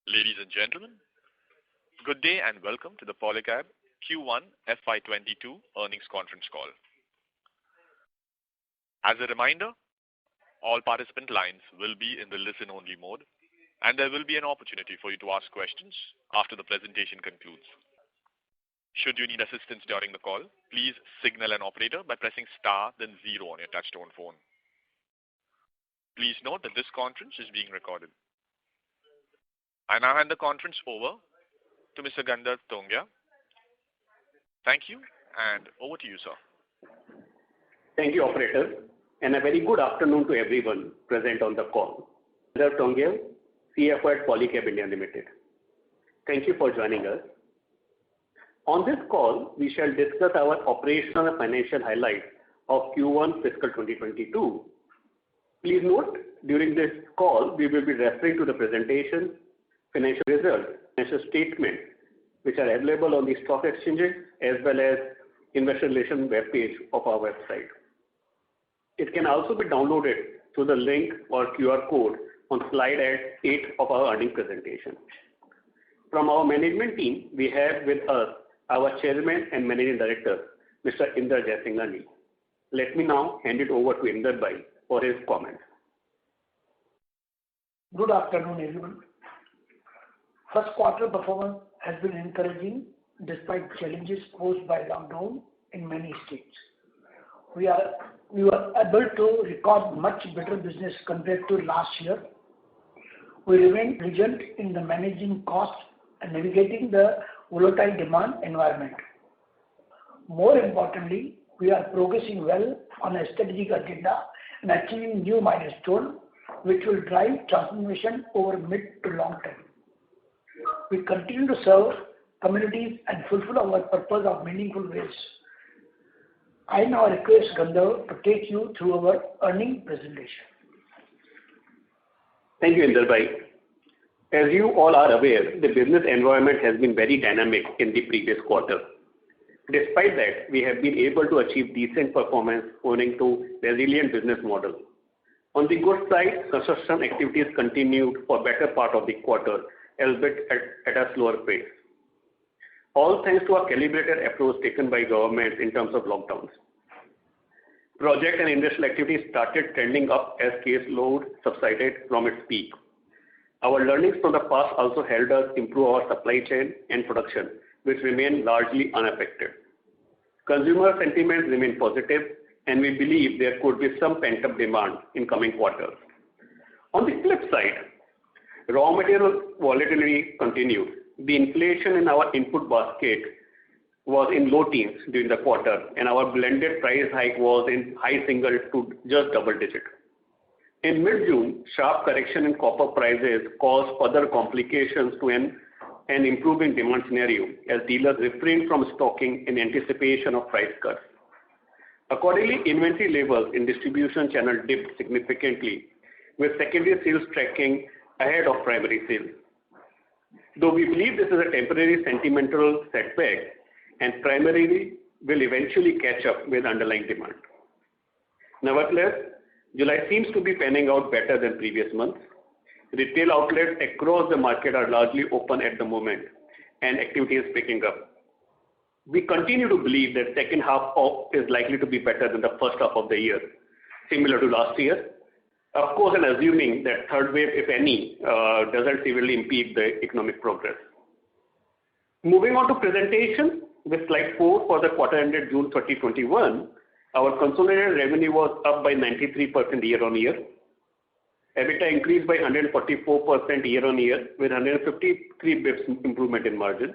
Ladies and gentlemen, good day and welcome to the Polycab Q1 FY22 earnings conference call. As a reminder, all participant lines will be in the listen-only mode, and there will be an opportunity for you to ask questions after the presentation concludes. Should you need assistance during the call, please signal an operator by pressing star then 0 on your touchtone phone. Please note that this conference is being recorded. I now hand the conference over to Mr. Gandharv Tongia. Thank you, and over to you, sir. Thank you, operator, and a very good afternoon to everyone present on the call. Gandharv Tongia, CFO at Polycab India Limited. Thank you for joining us. On this call, we shall discuss our operational and financial highlights of Q1 fiscal 2022. Please note, during this call, we will be referring to the presentation, financial results, financial statements, which are available on the stock exchanges as well as investor relations webpage of our website. It can also be downloaded through the link or QR code on slide 8 of our earnings presentation. From our management team, we have with us our Chairman and Managing Director, Mr. Inder Jaisinghani. Let me now hand it over to Inder Bhai for his comments. Good afternoon, everyone. First quarter performance has been encouraging despite challenges posed by lockdown in many states. We were able to record much better business compared to last year. We remain vigilant in the managing costs and navigating the volatile demand environment. More importantly, we are progressing well on a strategic agenda and achieving new milestones which will drive transformation over mid to long term. We continue to serve communities and fulfill our purpose of meaningful ways. I now request Gandharv to take you through our earnings presentation. Thank you, Inder Bhai. As you all are aware, the business environment has been very dynamic in the previous quarter. Despite that, we have been able to achieve decent performance owing to resilient business model. On the good side, construction activities continued for better part of the quarter, albeit at a slower pace. All thanks to a calibrated approach taken by government in terms of lockdowns. Project and industrial activities started trending up as case load subsided from its peak. Our learnings from the past also helped us improve our supply chain and production, which remain largely unaffected. Consumer sentiment remained positive, and we believe there could be some pent-up demand in coming quarters. On the flip side, raw material volatility continued. The inflation in our input basket was in low teens during the quarter, and our blended price hike was in high single to just double digit. In mid-June, sharp correction in copper prices caused further complications to an improving demand scenario as dealers refrained from stocking in anticipation of price cuts. Accordingly, inventory levels in distribution channel dipped significantly, with secondary sales tracking ahead of primary sales. Though we believe this is a temporary sentimental setback and primarily will eventually catch up with underlying demand. Nevertheless, July seems to be panning out better than previous months. Retail outlets across the market are largely open at the moment and activity is picking up. We continue to believe that second half is likely to be better than the first half of the year, similar to last year. Of course, and assuming that third wave, if any, doesn't severely impede the economic progress. Moving on to presentation with slide 4 for the quarter ended June 2021, our consolidated revenue was up by 93% year-on-year. EBITDA increased by 144% year-on-year with 153 bps improvement in margin.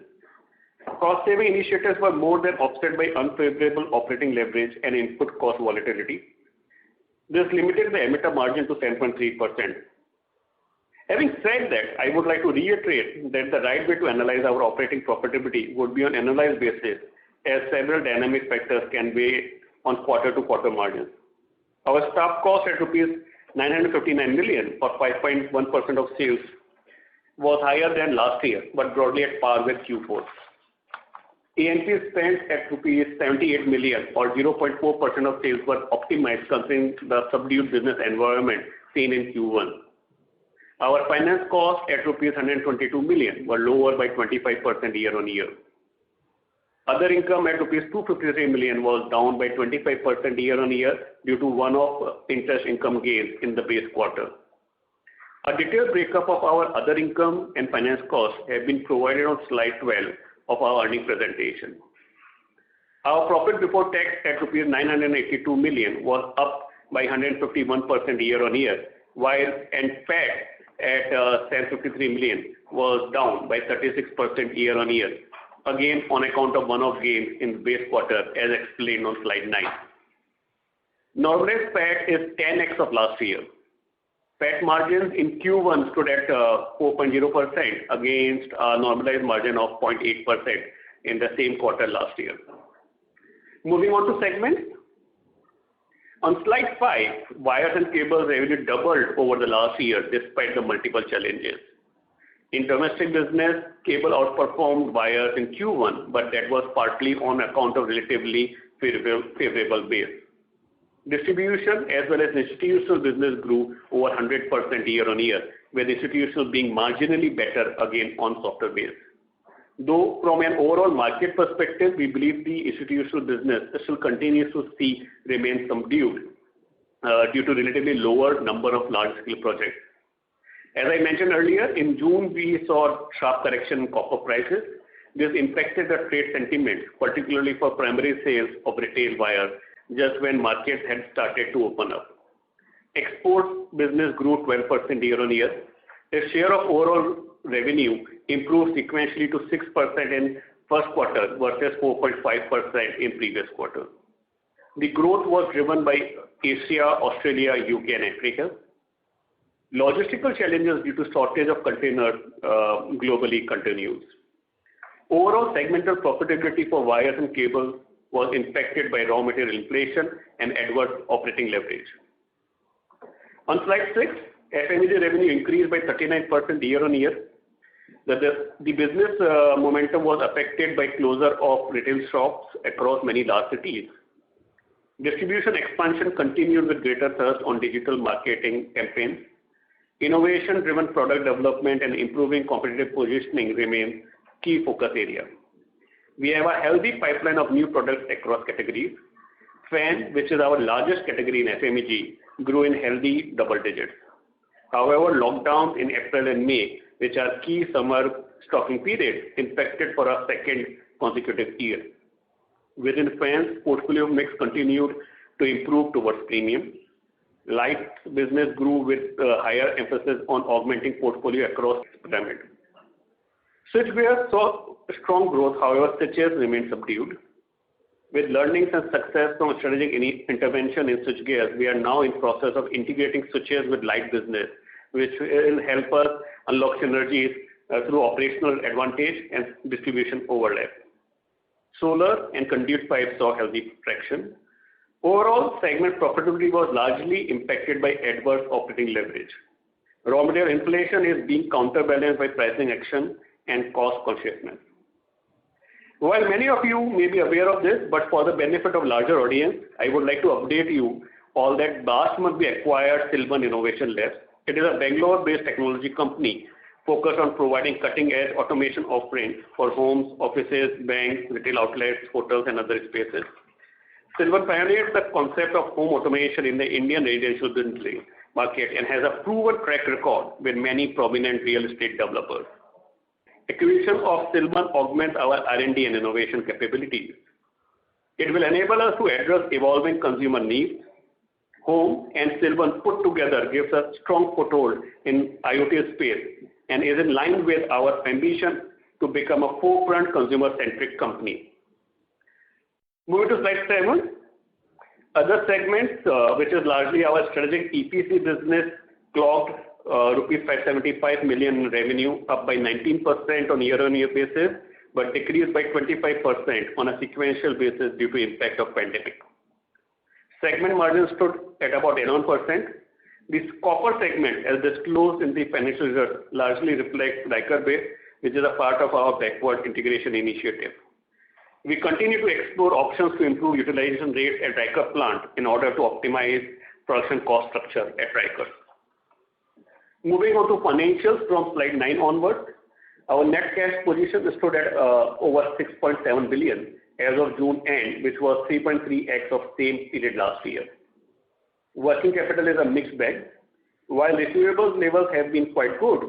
Cost saving initiatives were more than offset by unfavorable operating leverage and input cost volatility. This limited the EBITDA margin to 10.3%. Having said that, I would like to reiterate that the right way to analyze our operating profitability would be on annualized basis, as several dynamic factors can weigh on quarter-to-quarter margins. Our staff cost at rupees 959 million or 5.1% of sales was higher than last year, but broadly at par with Q4. A&P spends at rupees 78 million or 0.4% of sales were optimized considering the subdued business environment seen in Q1. Our finance costs at rupees 122 million were lower by 25% year-on-year. Other income at rupees 253 million was down by 25% year-on-year due to one-off interest income gains in the base quarter. A detailed breakup of our other income and finance costs have been provided on slide 12 of our earnings presentation. Our profit before tax at rupees 982 million was up by 151% year-on-year, while PAT at 753 million was down by 36% year-on-year, again on account of one-off gains in the base quarter as explained on slide 9. Normalized PAT is 10x of last year. PAT margins in Q1 stood at 4.0% against a normalized margin of 0.8% in the same quarter last year. Moving on to segments. On slide 5, wires and cables revenue doubled over the last year despite the multiple challenges. In domestic business, cable outperformed wires in Q1, but that was partly on account of relatively favorable base. Distribution as well as institutional business grew over 100% year-on-year, with institutional being marginally better again on softer base. Though from an overall market perspective, we believe the institutional business still continues to remain subdued due to relatively lower number of large-scale projects. As I mentioned earlier, in June we saw sharp correction in copper prices. This impacted the trade sentiment, particularly for primary sales of retail wires, just when markets had started to open up. Export business grew 12% year-on-year. The share of overall revenue improved sequentially to 6% in first quarter versus 4.5% in previous quarter. The growth was driven by Asia, Australia, UK and Africa. Logistical challenges due to shortage of containers globally continues. Overall segmental profitability for wires and cables was impacted by raw material inflation and adverse operating leverage. On slide 6, FMEG revenue increased by 39% year-on-year. The business momentum was affected by closure of retail shops across many large cities. Distribution expansion continued with greater thrust on digital marketing campaigns. Innovation-driven product development and improving competitive positioning remain key focus area. We have a healthy pipeline of new products across categories. Fan, which is our largest category in FMEG, grew in healthy double digits. However, lockdowns in April and May, which are key summer stocking periods, impacted for a second consecutive year. Within fans, portfolio mix continued to improve towards premium. Lights business grew with higher emphasis on augmenting portfolio across pyramid. Switchgear saw strong growth, however, switches remained subdued. With learnings and success from strategic intervention in switchgear, we are now in process of integrating switches with light business, which will help us unlock synergies through operational advantage and distribution overlap. Solar and conduit pipes saw healthy traction. Overall, segment profitability was largely impacted by adverse operating leverage. Raw material inflation is being counterbalanced by pricing action and cost consciousness. While many of you may be aware of this, but for the benefit of larger audience, I would like to update you all that last month we acquired Silvan Innovation Labs. It is a Bangalore-based technology company focused on providing cutting-edge automation offerings for homes, offices, banks, retail outlets, hotels, and other spaces. Silvan pioneered the concept of home automation in the Indian residential building market and has a proven track record with many prominent real estate developers. Acquisition of Silvan augments our R&D and innovation capabilities. It will enable us to address evolving consumer needs. Home and Silvan put together gives us strong foothold in IoT space and is in line with our ambition to become a forefront consumer-centric company. Moving to slide 7. Other segments, which is largely our strategic EPC business, clocked rupees 575 million in revenue, up by 19% on year-on-year basis, but decreased by 25% on a sequential basis due to impact of pandemic. Segment margin stood at about 11%. This copper segment, as disclosed in the financial results, largely reflects Ryker Base, which is a part of our backward integration initiative. We continue to explore options to improve utilization rates at Ryker plant in order to optimize production cost structure at Ryker. Moving on to financials from slide 9 onwards, our net cash position stood at over 6.7 billion as of June end, which was 3.3x of same period last year. Working capital is a mixed bag. While receivables levels have been quite good,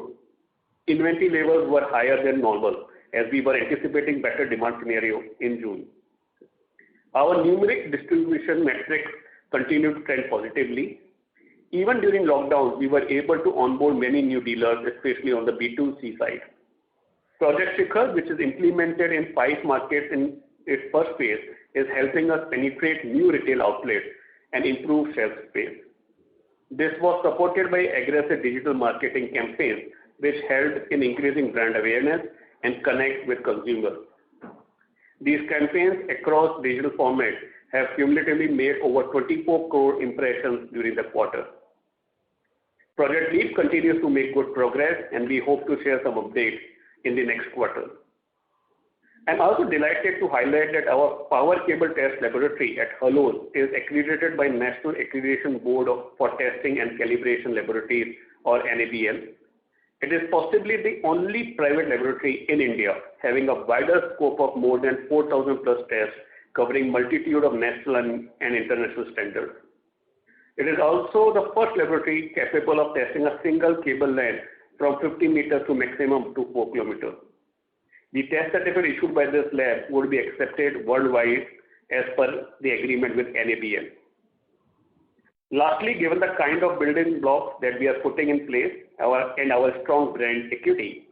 inventory levels were higher than normal as we were anticipating better demand scenario in June. Our numeric distribution metrics continued to trend positively. Even during lockdown, we were able to onboard many new dealers, especially on the B2C side. Project Shikhar, which is implemented in 5 markets in its first phase, is helping us penetrate new retail outlets and improve shelf space. This was supported by aggressive digital marketing campaigns, which helped in increasing brand awareness and connect with consumers. These campaigns across digital formats have cumulatively made over 24 crore impressions during the quarter. Project Leap continues to make good progress, and we hope to share some updates in the next quarter. I'm also delighted to highlight that our power cable test laboratory at Halol is accredited by National Accreditation Board for Testing and Calibration Laboratories, or NABL. It is possibly the only private laboratory in India having a wider scope of more than 4,000 plus tests covering multitude of national and international standards. It is also the first laboratory capable of testing a single cable length from 50 meters to maximum to 4 kilometers. The test certificate issued by this lab would be accepted worldwide as per the agreement with NABL. Lastly, given the kind of building blocks that we are putting in place and our strong brand equity,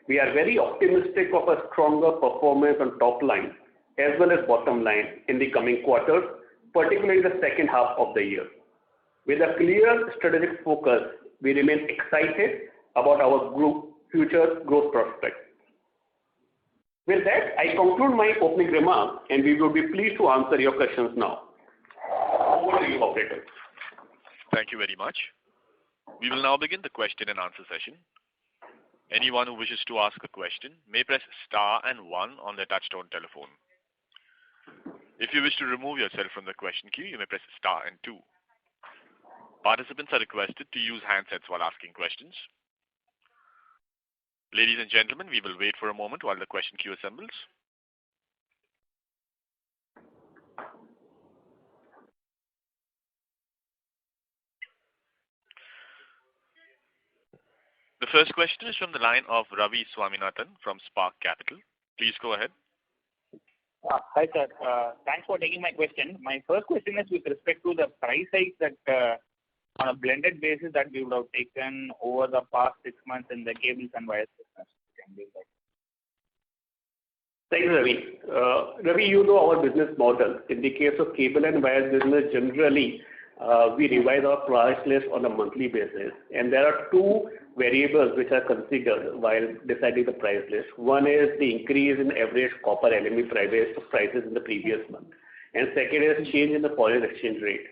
we are very optimistic of a stronger performance on top line as well as bottom line in the coming quarters, particularly the second half of the year. With a clear strategic focus, we remain excited about our group future growth prospects. With that, I conclude my opening remarks, and we will be pleased to answer your questions now. Over to you, operator. Thank you very much. We will now begin the question and answer session. Anyone who wishes to ask a question may press star and 1 on their touchtone telephone. If you wish to remove yourself from the question queue, you may press star and 2. Participants are requested to use handsets while asking questions. Ladies and gentlemen, we will wait for a moment while the question queue assembles. The first question is from the line of Ravi Swaminathan from Spark Capital. Please go ahead. Hi, sir. Thanks for taking my question. My first question is with respect to the price hikes that on a blended basis that we would have taken over the past 6 months in the cables and wires business. Thanks, Ravi. Ravi, you know our business model. In the case of cable and wires business, generally we revise our price list on a monthly basis, and there are 2 variables which are considered while deciding the price list. One is the increase in average copper LME prices in the previous month, and second is change in the foreign exchange rate.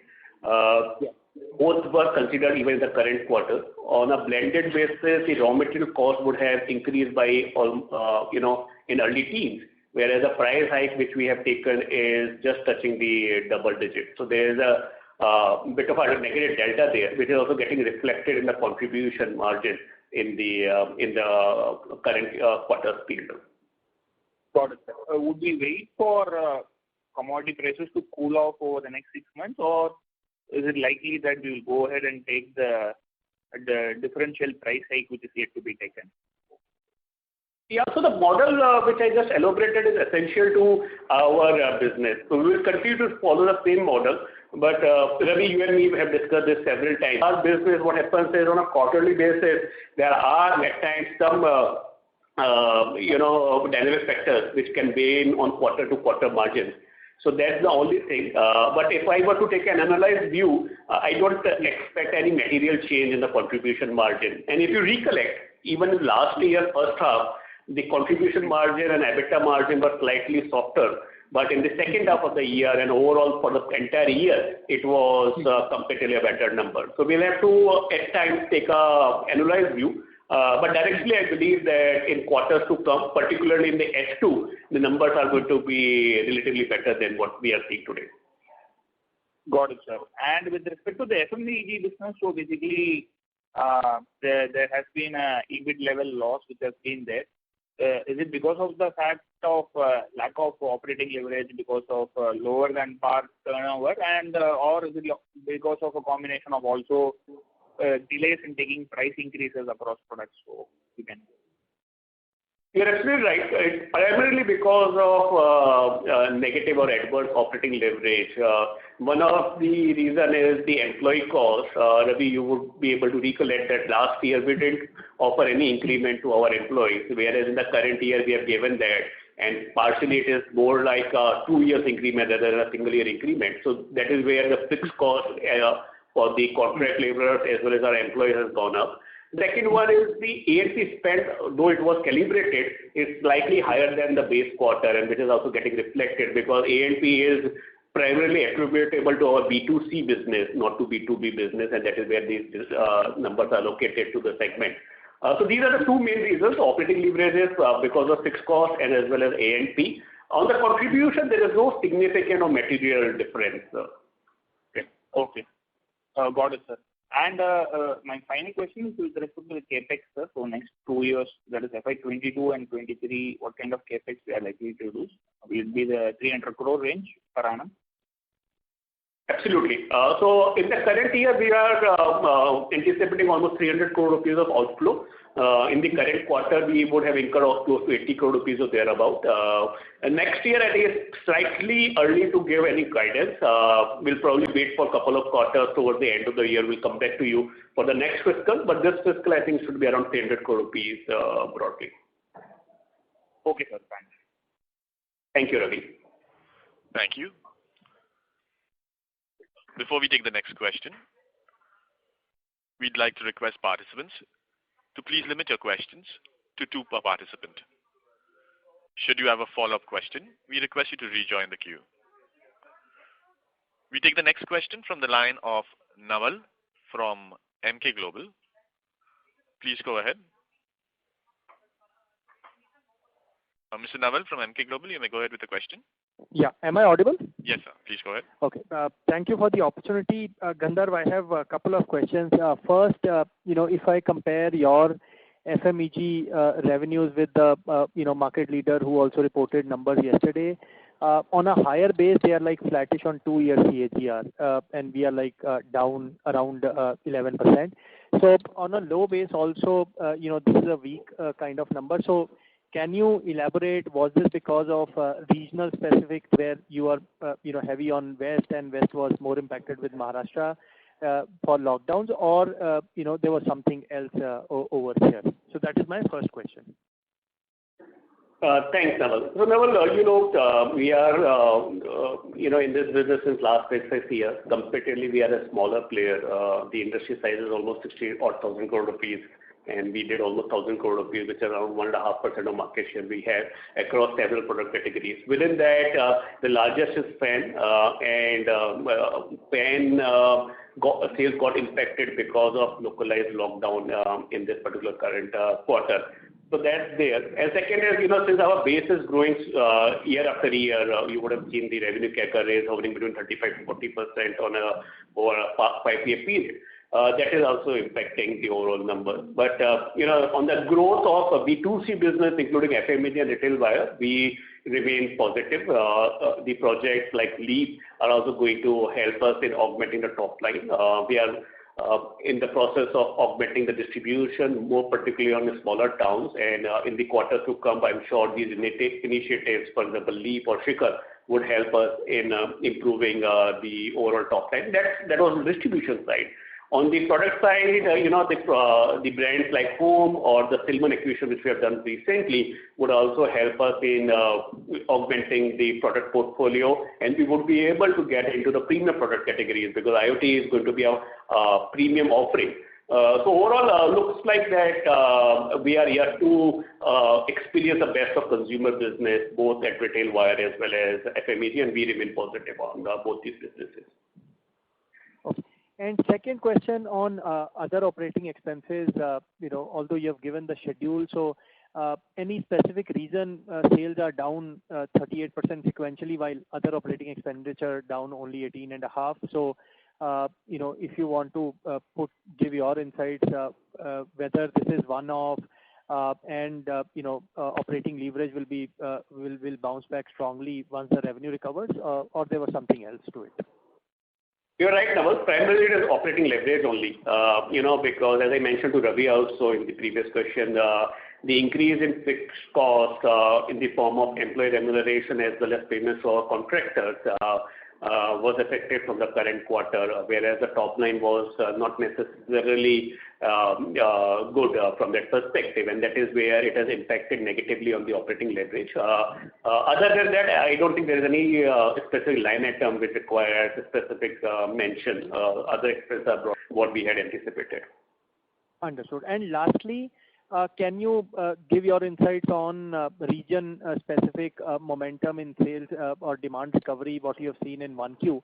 Both were considered even in the current quarter. On a blended basis, the raw material cost would have increased by in early teens, whereas the price hike which we have taken is just touching the double digit. So there is a bit of a negative delta there, which is also getting reflected in the contribution margin in the current quarter period. Got it. Would we wait for commodity prices to cool off over the next 6 months, or is it likely that we will go ahead and take the differential price hike which is yet to be taken? Yeah, so the model which I just elaborated is essential to our business. So we will continue to follow the same model. But Ravi, you and me have discussed this several times. Our business, what happens is on a quarterly basis, there are at times some dynamic factors which can weigh on quarter to quarter margins. So that's the only thing. But if I were to take an analyzed view, I don't expect any material change in the contribution margin. And if you recollect, even in last year first half, the contribution margin and EBITDA margin were slightly softer. But in the second half of the year and overall for the entire year, it was comparatively a better number. So we'll have to at times take a analyzed view. But directly, I believe that in quarters to come, particularly in the H2, the numbers are going to be relatively better than what we are seeing today. Got it, sir. And with respect to the FMEG business, so basically there has been a EBIT level loss which has been there. Is it because of the fact of lack of operating leverage because of lower than par turnover, and or is it because of a combination of also delays in taking price increases across products? So you can. You're absolutely right. It's primarily because of negative or adverse operating leverage. One of the reason is the employee cost. Ravi, you would be able to recollect that last year we didn't offer any increment to our employees, whereas in the current year we have given that, and partially it is more like a 2 years increment rather than a single year increment. So that is where the fixed cost for the contract laborers as well as our employees has gone up. Second one is the A&P spend, though it was calibrated, is slightly higher than the base quarter, and which is also getting reflected because A&P is primarily attributable to our B2C business, not to B2B business, and that is where these numbers are located to the segment. So these are the two main reasons. Operating leverages because of fixed cost and as well as A&P. On the contribution, there is no significant or material difference. Okay. Got it, sir. And my final question is with respect to the capex, sir. So next 2 years, that is FY22 and 23, what kind of capex we are likely to do? Will it be the 300 crore range per annum? Absolutely. So in the current year, we are anticipating almost 300 crore rupees of outflow. In the current quarter, we would have incurred close to 80 crore rupees or thereabout. And next year, I think it's slightly early to give any guidance. We'll probably wait for a couple of quarters towards the end of the year. We'll come back to you for the next fiscal. But this fiscal, I think, should be around 300 crore rupees broadly. Okay, sir. Thanks. Thank you, Ravi. Thank you. Before we take the next question, we'd like to request participants to please limit your questions to 2 per participant. Should you have a follow-up question, we request you to rejoin the queue. We take the next question from the line of Naval from Emkay Global. Please go ahead. Mr. Naval from Emkay Global, you may go ahead with the question. Yeah. Am I audible? Yes, sir. Please go ahead. Okay. Thank you for the opportunity. Gandharv, I have a couple of questions. First, if I compare your FMEG revenues with the, market leader who also reported numbers yesterday, on a higher base, they are like flattish on 2-year CAGR, and we are like down around 11%. So on a low base also, this is a weak kind of number. So can you elaborate, was this because of regional specifics where you are, heavy on West and West was more impacted with Maharashtra for lockdowns, or, there was something else over here? So that is my first question. Thanks, Naval. So Naval, we are, in this business since last 6 years. Comparatively, we are a smaller player. The industry size is almost 60,000 crore rupees. And we did almost 1,000 crore rupees, which is around 1.5% of market share we have across several product categories. Within that, the largest is fan, and fan sales got impacted because of localized lockdown in this particular current quarter. So that's there. And second is, since our base is growing year after year, you would have seen the revenue CAGR is hovering between 35 to 40% on over a 5-year period. That is also impacting the overall number. But, on the growth of B2C business, including FMEG and retail wire, we remain positive. The projects like LEAP are also going to help us in augmenting the top line. We are in the process of augmenting the distribution, more particularly on the smaller towns. And in the quarters to come, I'm sure these initiatives, for example, LEAP or Shikhar, would help us in improving the overall top line. That was the distribution side. On the product side, the brands like Home or the Silman acquisition, which we have done recently, would also help us in augmenting the product portfolio, and we would be able to get into the premium product categories because IoT is going to be a premium offering. So overall, looks like that we are here to experience the best of consumer business, both at retail wire as well as FMEG, and we remain positive on both these businesses. Okay. And second question on other operating expenses, although you have given the schedule, so any specific reason sales are down 38% sequentially while other operating expenditure down only 18.5%? So if you want to give your insights, whether this is one-off, and operating leverage will bounce back strongly once the revenue recovers, or there was something else to it? You're right, Naval. Primarily it is operating leverage only, because as I mentioned to Ravi also in the previous question, the increase in fixed cost in the form of employee remuneration as well as payments for contractors was affected from the current quarter, whereas the top line was not necessarily good from that perspective, and that is where it has impacted negatively on the operating leverage. Other than that, I don't think there is any specific line item which requires a specific mention. Other expenses are what we had anticipated. Understood. And lastly, can you give your insights on region-specific momentum in sales or demand recovery, what you have seen in 1Q,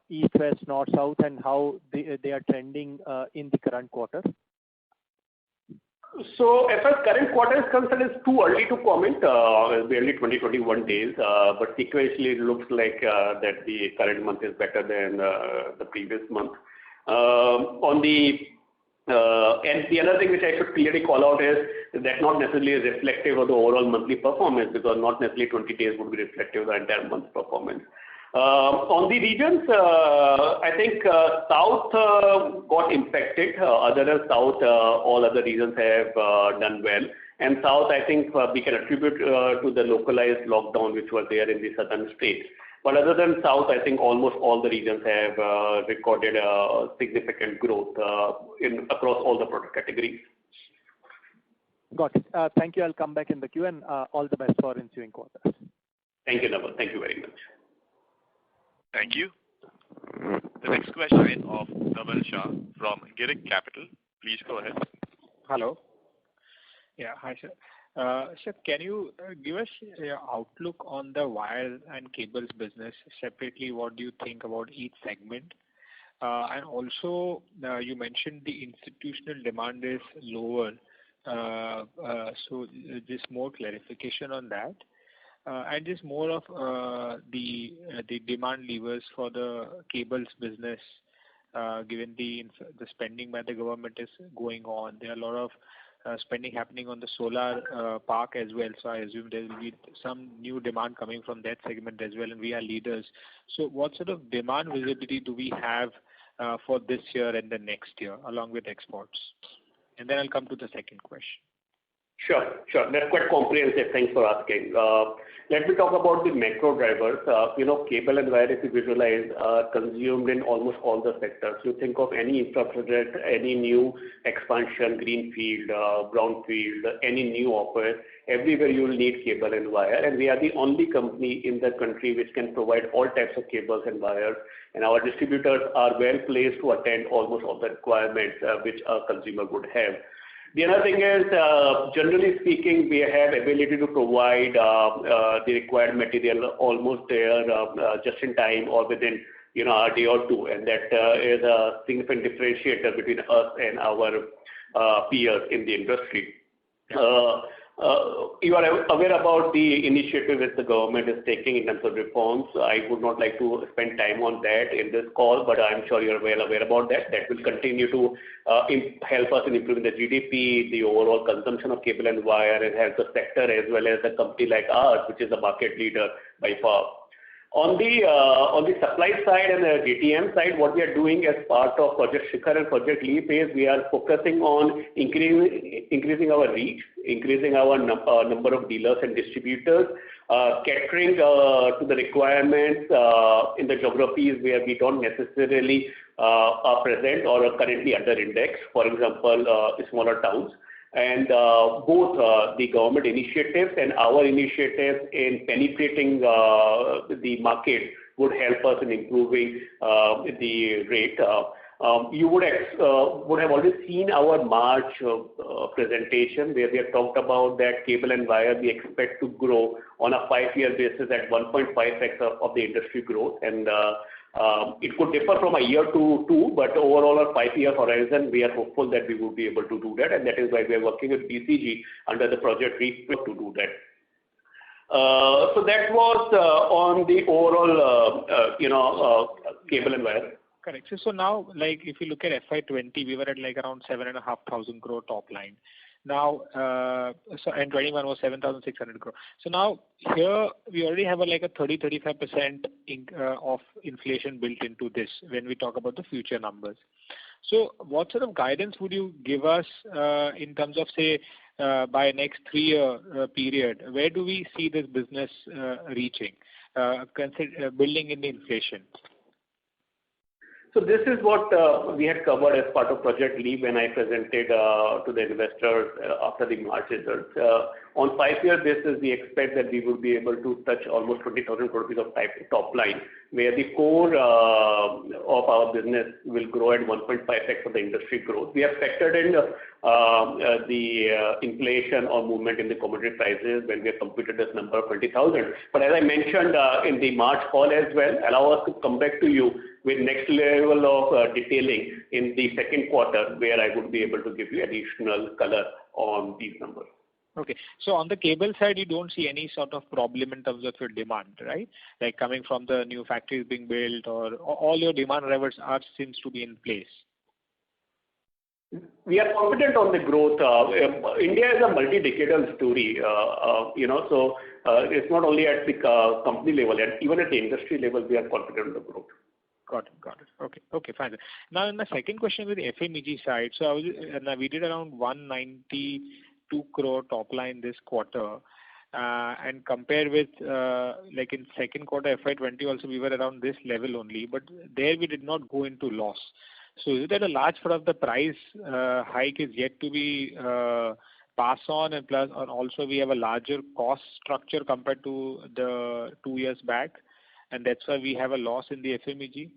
East, West, North, South, and how they are trending in the current quarter? So as far as current quarter is concerned, it's too early to comment. It's barely 20-21 days, but sequentially it looks like that the current month is better than the previous month. And the other thing which I should clearly call out is that not necessarily is reflective of the overall monthly performance, because not necessarily 20 days would be reflective of the entire month's performance. On the regions, I think South got impacted. Other than South, all other regions have done well. And South, I think we can attribute to the localized lockdown which was there in the southern states. But other than South, I think almost all the regions have recorded significant growth across all the product categories. Got it. Thank you. I'll come back in the queue, and all the best for ensuing quarters. Thank you, Naval. Thank you very much. Thank you. The next question is of Naval Shah from Girik Capital. Please go ahead. Hello. Yeah, hi, sir. Sir, can you give us your outlook on the wire and cables business separately? What do you think about each segment? And also, you mentioned the institutional demand is lower. So just more clarification on that. And just more of the demand levers for the cables business, given the spending by the government is going on. There are a lot of spending happening on the solar park as well. So I assume there will be some new demand coming from that segment as well, and we are leaders. So what sort of demand visibility do we have for this year and the next year, along with exports? And then I'll come to the second question. Sure. That's quite comprehensive. Thanks for asking. Let me talk about the macro drivers. Cable and wire, if you visualize, are consumed in almost all the sectors. You think of any infrastructure, any new expansion, greenfield, brownfield, any new office, everywhere you will need cable and wire. And we are the only company in the country which can provide all types of cables and wires. And our distributors are well placed to attend almost all the requirements which a consumer would have. The other thing is, generally speaking, we have ability to provide the required material almost there just in time or within a day or two, and that is a significant differentiator between us and our peers in the industry. You are aware about the initiative that the government is taking in terms of reforms. I would not like to spend time on that in this call, but I'm sure you're well aware about that. That will continue to help us in improving the GDP, the overall consumption of cable and wire, and help the sector as well as a company like ours, which is a market leader by far. On the supply side and the DTM side, what we are doing as part of Project Shikhar and Project Leap is we are focusing on increasing our reach, increasing our number of dealers and distributors, catering to the requirements in the geographies where we don't necessarily are present or are currently under index, for example, smaller towns. And both the government initiatives and our initiatives in penetrating the market would help us in improving the rate. You would have already seen our March presentation where we have talked about that cable and wire we expect to grow on a 5-year basis at 1.5x of the industry growth. And it could differ from a year to two, but overall a 5-year horizon, we are hopeful that we will be able to do that, and that is why we are working with BCG under the Project Leap to do that. So that was on the overall, cable and wire. Correct. So now, like, if you look at FY20, we were at like around 7,500 crore top line. Now, and 21 was 7,600 crore. So now here we already have like a 30-35% of inflation built into this when we talk about the future numbers. So what sort of guidance would you give us in terms of, say, by next 3-year period? Where do we see this business reaching, building in the inflation? So this is what we had covered as part of Project Leap when I presented to the investors after the March results. On 5-year basis, we expect that we will be able to touch almost 20,000 crore rupees of top line, where the core of our business will grow at 1.5x of the industry growth. We have factored in the inflation or movement in the commodity prices when we have computed this number of 20,000. But as I mentioned in the March call as well, allow us to come back to you with next level of detailing in the second quarter, where I would be able to give you additional color on these numbers. Okay. So on the cable side, you don't see any sort of problem in terms of your demand, right? Like coming from the new factories being built, or all your demand drivers seems to be in place. We are confident on the growth. India is a multi-decadal story, so it's not only at the company level, even at the industry level, we are confident on the growth. Got it. Okay, fine. Now, in my second question with the FMEG side, so we did around 192 crore top line this quarter, and compare with like in second quarter FY20 also we were around this level only, but there we did not go into loss. So is it that a large part of the price hike is yet to be passed on, and plus, and also we have a larger cost structure compared to the 2 years back, and that's why we have a loss in the FMEG?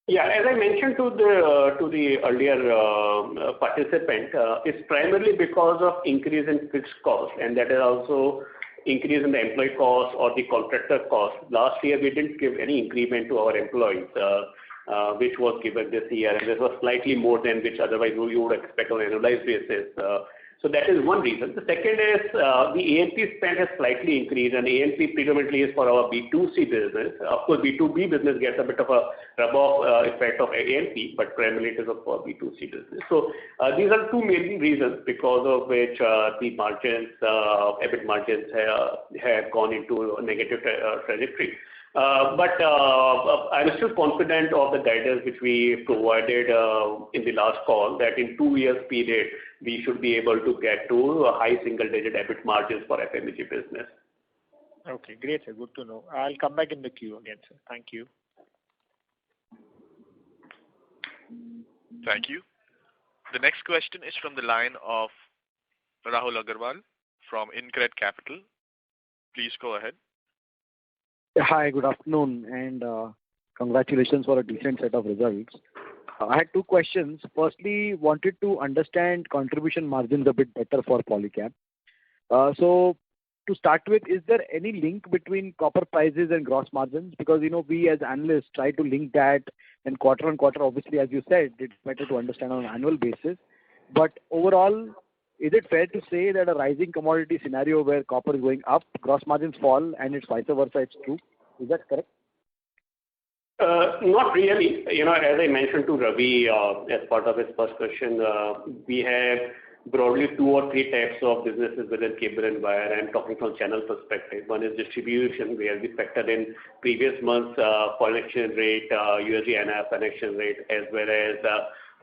Yeah, as I mentioned to the earlier participant, it's primarily because of increase in fixed cost, and that is also increase in the employee cost or the contractor cost. Last year we didn't give any increment to our employees, which was given this year, and this was slightly more than which otherwise you would expect on an annualized basis. So that is one reason. The second is the A&P spend has slightly increased, and A&P predominantly is for our B2C business. Of course, B2B business gets a bit of a rub-off effect of A&P, but primarily it is for B2C business. So these are two main reasons because of which the margins, EBIT margins have gone into a negative trajectory. But I'm still confident of the guidance which we provided in the last call, that in 2 years period, we should be able to get to a high single-digit EBIT margins for FMEG business. Okay, great, sir. Good to know. I'll come back in the queue again, sir. Thank you. Thank you. The next question is from the line of Rahul Agarwal from InCred Capital. Please go ahead. Hi, good afternoon, and congratulations for a decent set of results. I had 2 questions. Firstly, wanted to understand contribution margins a bit better for Polycab. So to start with, is there any link between copper prices and gross margins? Because, we as analysts try to link that, and quarter on quarter, obviously, as you said, it's better to understand on an annual basis. But overall, is it fair to say that a rising commodity scenario where copper is going up, gross margins fall, and it's vice versa, it's true? Is that correct? Not really. As I mentioned to Ravi as part of his first question, we have broadly 2 or 3 types of businesses within cable and wire. I'm talking from channel perspective. One is distribution, where we factor in previous months foreign exchange rate, USD INR foreign exchange rate, as well as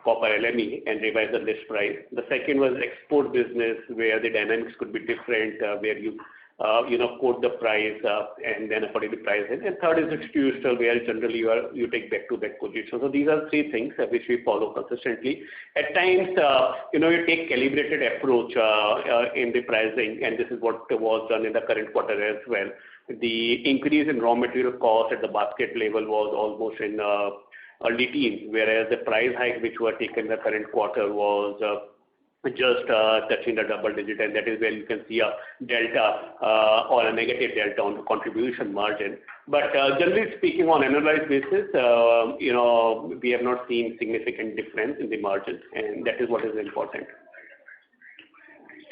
copper LME, and revise the list price. The second was export business, where the dynamics could be different, where you quote the price and then according to price. And third is institutional, where generally you take back-to-back positions. So these are 3 things which we follow consistently. At times, you take calibrated approach in the pricing, and this is what was done in the current quarter as well. The increase in raw material cost at the basket level was almost in early teens, whereas the price hike which were taken in the current quarter was just touching the double digit, and that is where you can see a delta or a negative delta on the contribution margin. But generally speaking, on annualized basis, we have not seen significant difference in the margins, and that is what is important.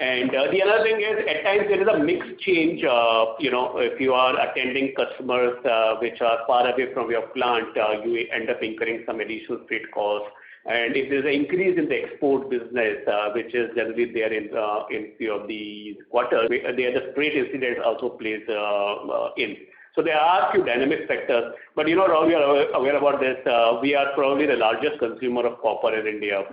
And the other thing is, at times there is a mixed change. If you are attending customers which are far away from your plant, you end up incurring some additional freight costs. And if there's an increase in the export business, which is generally there in few of the quarters, the freight incident also plays in. So there are a few dynamic factors, but Rahul, we are aware about this. We are probably the largest consumer of copper in India,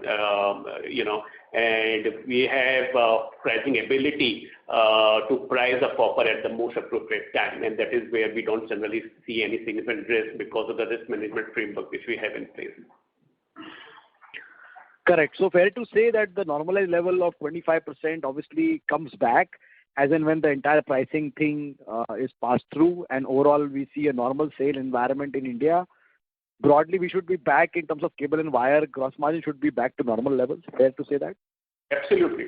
and we have pricing ability to price the copper at the most appropriate time, and that is where we don't generally see any significant risk because of the risk management framework which we have in place. Correct. So fair to say that the normalized level of 25% obviously comes back as and when the entire pricing thing is passed through, and overall we see a normal sale environment in India. Broadly, we should be back in terms of cable and wire. Gross margin should be back to normal levels. Fair to say that? Absolutely.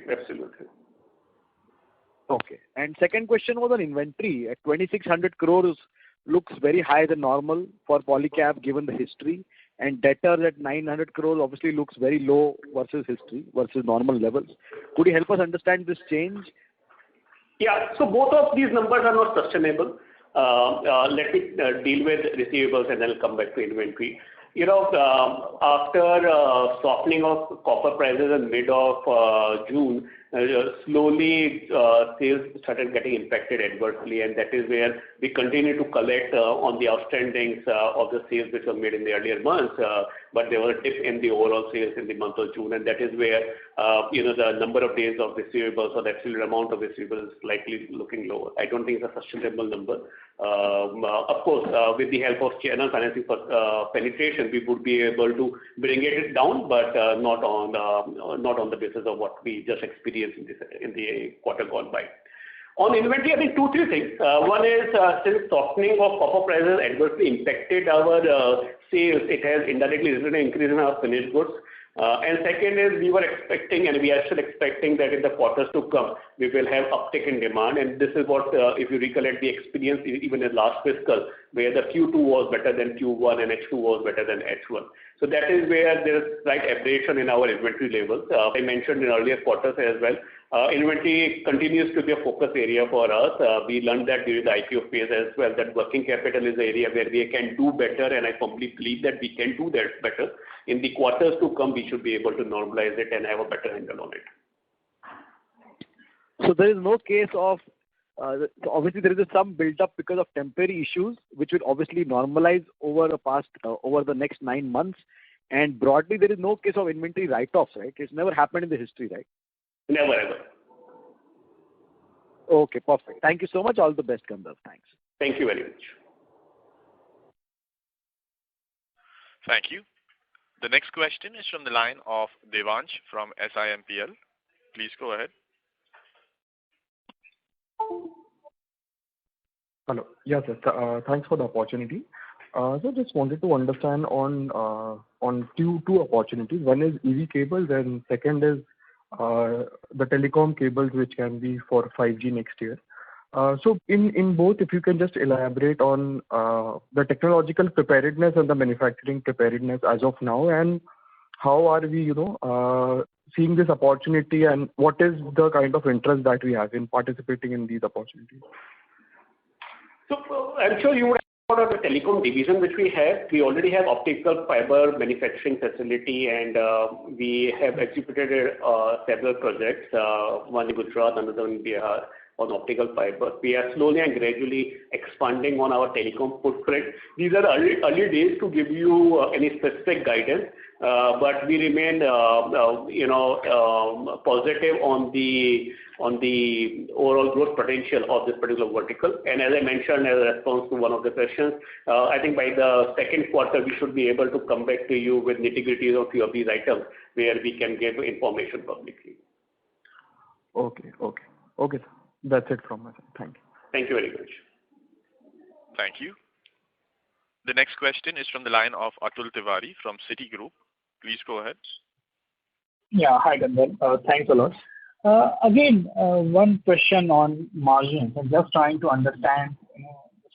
Okay. And second question was on inventory. At 2,600 crores looks very higher than normal for Polycab given the history. And debtors at 900 crores obviously looks very low versus history, versus normal levels. Could you help us understand this change? Yeah, so both of these numbers are not sustainable. Let me deal with receivables and then I'll come back to inventory. After softening of copper prices in mid of June, slowly sales started getting impacted adversely, and that is where we continue to collect on the outstandings of the sales which were made in the earlier months, but there was a dip in the overall sales in the month of June, and that is where the number of days of receivables or the absolute amount of receivables is likely looking lower. I don't think it's a sustainable number. Of course, with the help of channel financing penetration, we would be able to bring it down, but not on the basis of what we just experienced in the quarter gone by. On inventory, I think 2-3 things. One is since softening of copper prices adversely impacted our sales, it has indirectly resulted in an increase in our finished goods. And second is we were expecting, and we are still expecting, that in the quarters to come we will have uptick in demand, and this is what, if you recollect the experience even in last fiscal, where the Q2 was better than Q1 and H2 was better than H1. So that is where there is slight aberration in our inventory levels. I mentioned in earlier quarters as well. Inventory continues to be a focus area for us. We learned that during the IPO phase as well, that working capital is the area where we can do better, and I firmly believe that we can do that better. In the quarters to come, we should be able to normalize it and have a better handle on it. So there is no case of, obviously there is some build-up because of temporary issues, which will obviously normalize over the next 9 months. And broadly, there is no case of inventory write-offs, right? It's never happened in the history, right? Never ever. Okay, perfect. Thank you so much. All the best, Gandharv. Thanks. Thank you very much. Thank you. The next question is from the line of Devansh from SIMPL. Please go ahead. Hello. Yes, sir. Thanks for the opportunity. So just wanted to understand on two opportunities. One is EV cables, and second is the telecom cables, which can be for 5G next year. So in both, if you can just elaborate on the technological preparedness and the manufacturing preparedness as of now, and how are we, seeing this opportunity, and what is the kind of interest that we have in participating in these opportunities? So I'm sure you would have heard of the telecom division which we have. We already have optical fiber manufacturing facility, and we have executed several projects, one in Gujarat, another in Bihar, on optical fiber. We are slowly and gradually expanding on our telecom footprint. These are early days to give you any specific guidance, but we remain positive on the overall growth potential of this particular vertical. And as I mentioned as a response to one of the questions, I think by the second quarter we should be able to come back to you with nitty-gritties of few of these items where we can give information publicly. Okay, sir. That's it from my side. Thank you. Thank you very much. Thank you. The next question is from the line of Atul Tiwari from Citigroup. Please go ahead. Yeah, hi Gandharv. Thanks a lot. Again, one question on margins. I'm just trying to understand the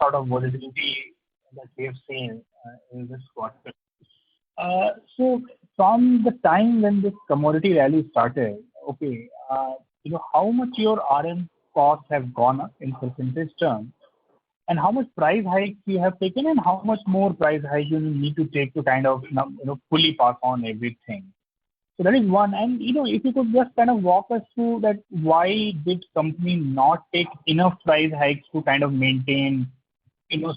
sort of volatility that we have seen in this quarter. So from the time when this commodity rally started, okay, how much your RM costs have gone up in percentage terms, and how much price hikes you have taken, and how much more price hike you need to take to kind of fully pass on everything. So that is one. And if you could just kind of walk us through that, why did company not take enough price hikes to kind of maintain,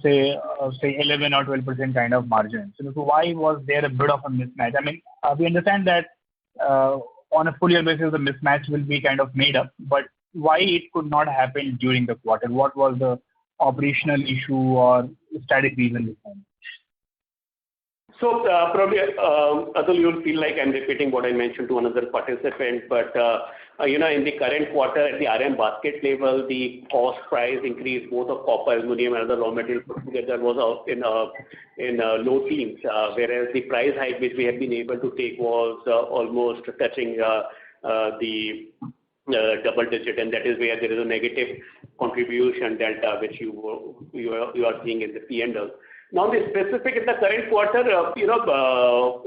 say 11 or 12% kind of margins? So why was there a bit of a mismatch? I mean, we understand that on a full year basis the mismatch will be kind of made up, but why it could not happen during the quarter? What was the operational issue or static reason behind it? So probably, Atul, you'll feel like I'm repeating what I mentioned to another participant, but in the current quarter at the RM basket level, the cost price increase both of copper, aluminum, and other raw material put together was in low teens, whereas the price hike which we have been able to take was almost touching the double digit, and that is where there is a negative contribution delta which you are seeing in the P&L. Now, the specific in the current quarter,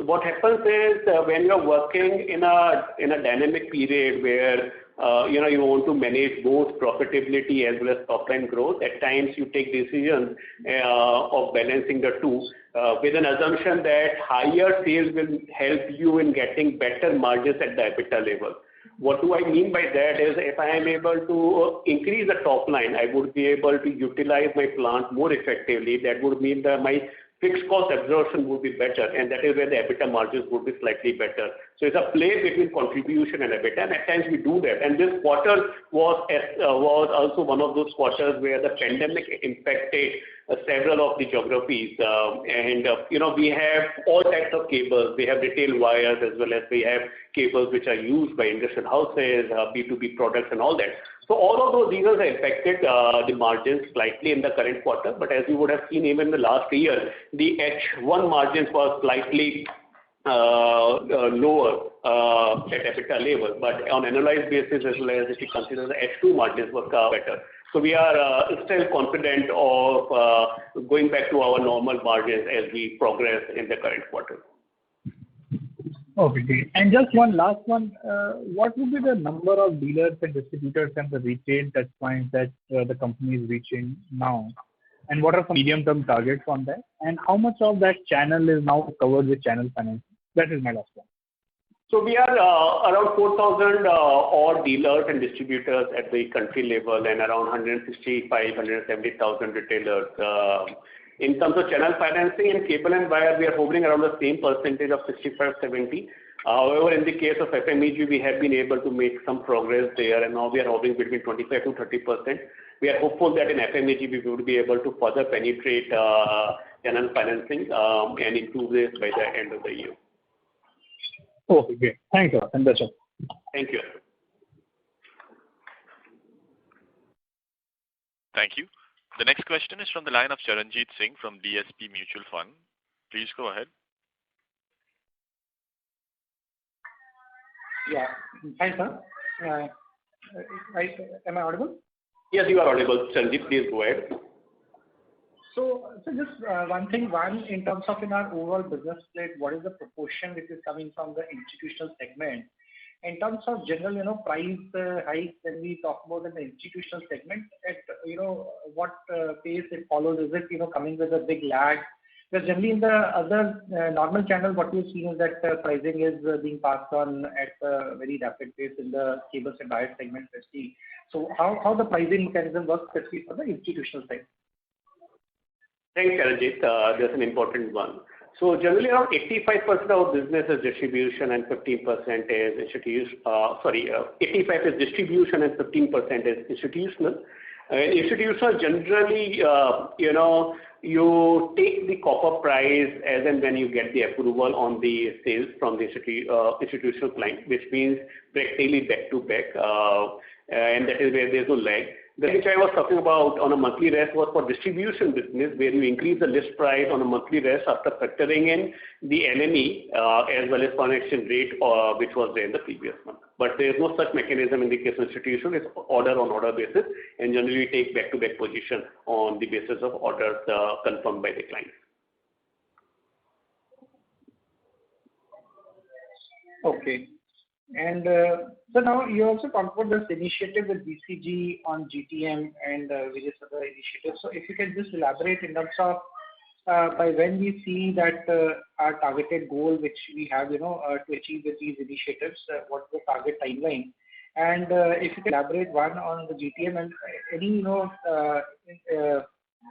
what happens is when you are working in a dynamic period where you want to manage both profitability as well as top line growth. At times, you take decisions of balancing the two with an assumption that higher sales will help you in getting better margins at the EBITDA level. What do I mean by that is if I am able to increase the top line, I would be able to utilize my plant more effectively. That would mean that my fixed cost absorption would be better, and that is where the EBITDA margins would be slightly better. So it's a play between contribution and EBITDA, and at times we do that. And this quarter was also one of those quarters where the pandemic impacted several of the geographies. We have all types of cables. We have retail wires as well as we have cables which are used by industrial houses, B2B products and all that. So all of those reasons have impacted the margins slightly in the current quarter. But as you would have seen even in the last year, the H1 margins were slightly lower at EBITDA level. But on annualized basis as well as if you consider the H2 margins were better. So we are still confident of going back to our normal margins as we progress in the current quarter. Okay, great. And just one last one. What would be the number of dealers and distributors and the retail touch points that the company is reaching now? And what are some medium-term targets on that? And how much of that channel is now covered with channel financing? That is my last one. So we are around 4,000 odd dealers and distributors at the country level and around 170,000 retailers. In terms of channel financing and cable and wire, we are hovering around the same percentage of 65-70. However, in the case of FMEG, we have been able to make some progress there, and now we are hovering between 25 to 30%. We are hopeful that in FMEG we will be able to further penetrate channel financing and improve this by the end of the year. Okay, great. Thank you. And that's all. Thank you. Thank you. The next question is from the line of Charanjit Singh from DSP Mutual Fund. Please go ahead. Yeah. Hi, sir. Am I audible? Yes, you are audible. Charanjit, please go ahead. So just one thing. One, in terms of in our overall business split, what is the proportion which is coming from the institutional segment? In terms of general, price hikes, when we talk about the institutional segment, at what pace it follows? Is it coming with a big lag? Because generally in the other normal channel, what we've seen is that pricing is being passed on at a very rapid pace in the cables and wire segment, especially. So how the pricing mechanism works, especially for the institutional side? Thanks, Charanjit. That's an important one. So generally around 85% of our business is distribution and 15% is 85 is distribution and 15% is institutional. Institutional generally, you take the copper price as and when you get the approval on the sales from the institutional client, which means practically back to back, and that is where there's no lag. The which I was talking about on a monthly rest was for distribution business, where you increase the list price on a monthly rest after factoring in the LME as well as foreign exchange rate, which was there in the previous month. But there is no such mechanism in the case of institutional. It's order on order basis, and generally take back-to-back position on the basis of orders confirmed by the client. Okay. So now you also talked about this initiative with BCG on GTM and various other initiatives. So if you can just elaborate in terms of by when we see that our targeted goal, which we have, to achieve with these initiatives, what's the target timeline? And if you can elaborate one on the GTM and any,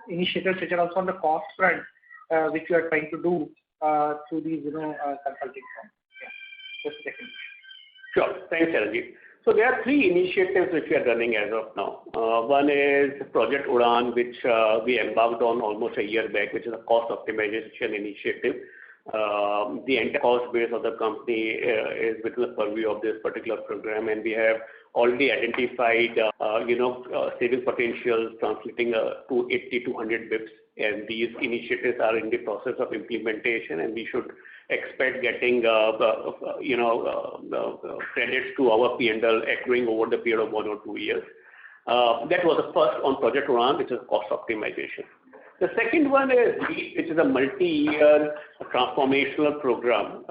initiatives which are also on the cost front, which you are trying to do through these, consulting firms. Yeah, that's the second. Sure. Thanks, Charanjit. So there are three initiatives which we are running as of now. One is Project Udaan, which we embarked on almost a year back, which is a cost optimization initiative. The entire cost base of the company is within the purview of this particular program, and we have already identified, saving potentials translating to 80 to 100 bips. And these initiatives are in the process of implementation, and we should expect getting credits to our P&L accruing over the period of 1 or 2 years. That was the first on Project Udaan, which is cost optimization. The second one is LEAP, which is a multi-year transformational program.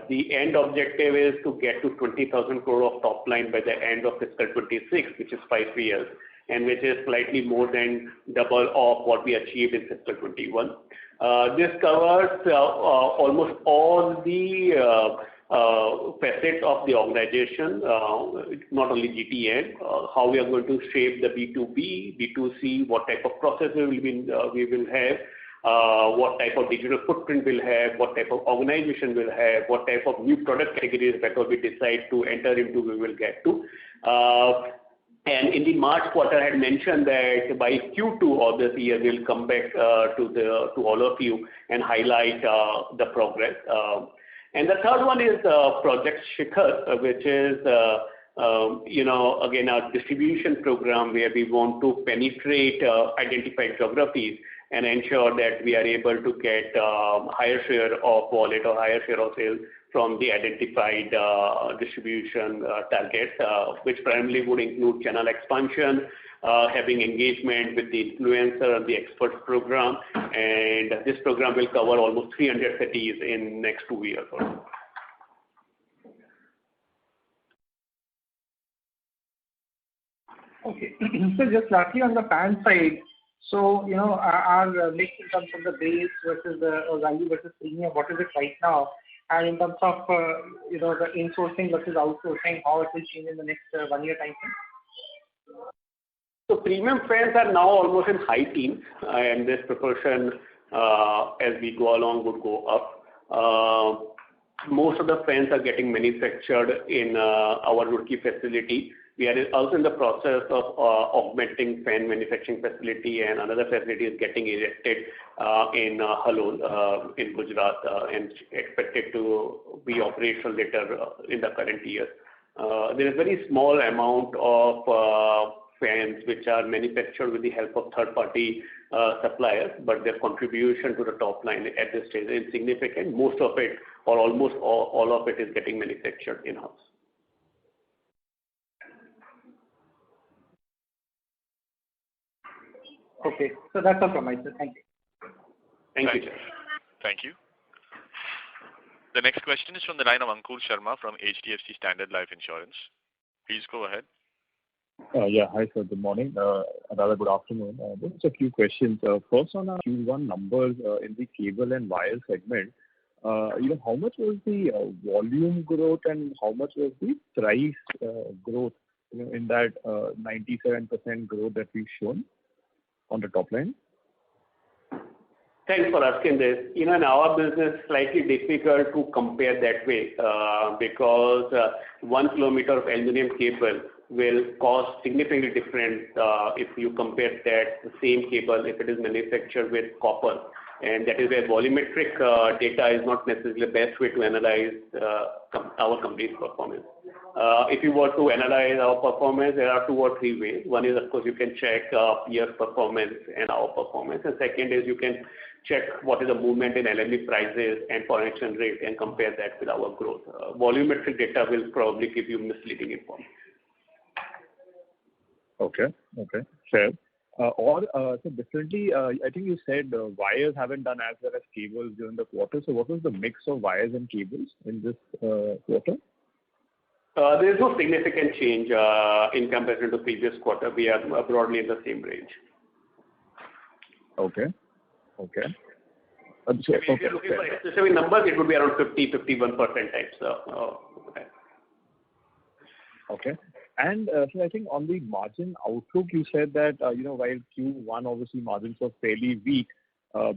The end objective is to get to 20,000 crore of top line by the end of fiscal 26, which is 5 years, and which is slightly more than double of what we achieved in fiscal 21. This covers almost all the facets of the organization, not only GTN, how we are going to shape the B2B, B2C, what type of processes we will have, what type of digital footprint we'll have, what type of organization we'll have, what type of new product categories that we decide to enter into we will get to. And in the March quarter, I had mentioned that by Q2 of this year, we'll come back to all of you and highlight the progress. And the third one is Project Shikhar, which is, again, our distribution program where we want to penetrate identified geographies and ensure that we are able to get higher share of wallet or higher share of sales from the identified distribution targets, which primarily would include channel expansion, having engagement with the influencer and the experts program, and this program will cover almost 300 cities in next 2 years or so. Okay. So just lastly on the fan side, so our mix in terms of the base versus the value versus premium, what is it right now? And in terms of the insourcing versus outsourcing, how it will change in the next 1 year time frame? So premium fans are now almost in high teens, and this proportion as we go along would go up. Most of the fans are getting manufactured in our Roorkee facility. We are also in the process of augmenting fan manufacturing facility, and another facility is getting erected in Halol in Gujarat and expected to be operational later in the current year. There is a very small amount of fans which are manufactured with the help of third-party suppliers, but their contribution to the top line at this stage is insignificant. Most of it, or almost all of it, is getting manufactured in-house. Okay, so that's all from my side. Thank you. Thank you. Thank you. The next question is from the line of Ankur Sharma from HDFC Standard Life Insurance. Please go ahead. Hi, sir. Good morning. Rather good afternoon. Just a few questions. First, on our Q1 numbers in the cable and wire segment, how much was the volume growth and how much was the price growth in that 97% growth that we've shown on the top line? Thanks for asking this. In our business, slightly difficult to compare that way because 1 kilometer of aluminum cable will cost significantly different if you compare that the same cable if it is manufactured with copper. And that is where volumetric data is not necessarily the best way to analyze our company's performance. If you were to analyze our performance, there are 2 or 3 ways. One is, of course, you can check peer performance and our performance. And second is you can check what is the movement in LME prices and foreign exchange rate and compare that with our growth. Volumetric data will probably give you misleading information. Okay, fair. So differently, I think you said wires haven't done as well as cables during the quarter. So what was the mix of wires and cables in this quarter? There is no significant change in comparison to previous quarter. We are broadly in the same range. Okay. Okay. If you're looking for specific numbers, it would be around 50-51% types. Okay. And so I think on the margin outlook, you said that, while Q1 obviously margins were fairly weak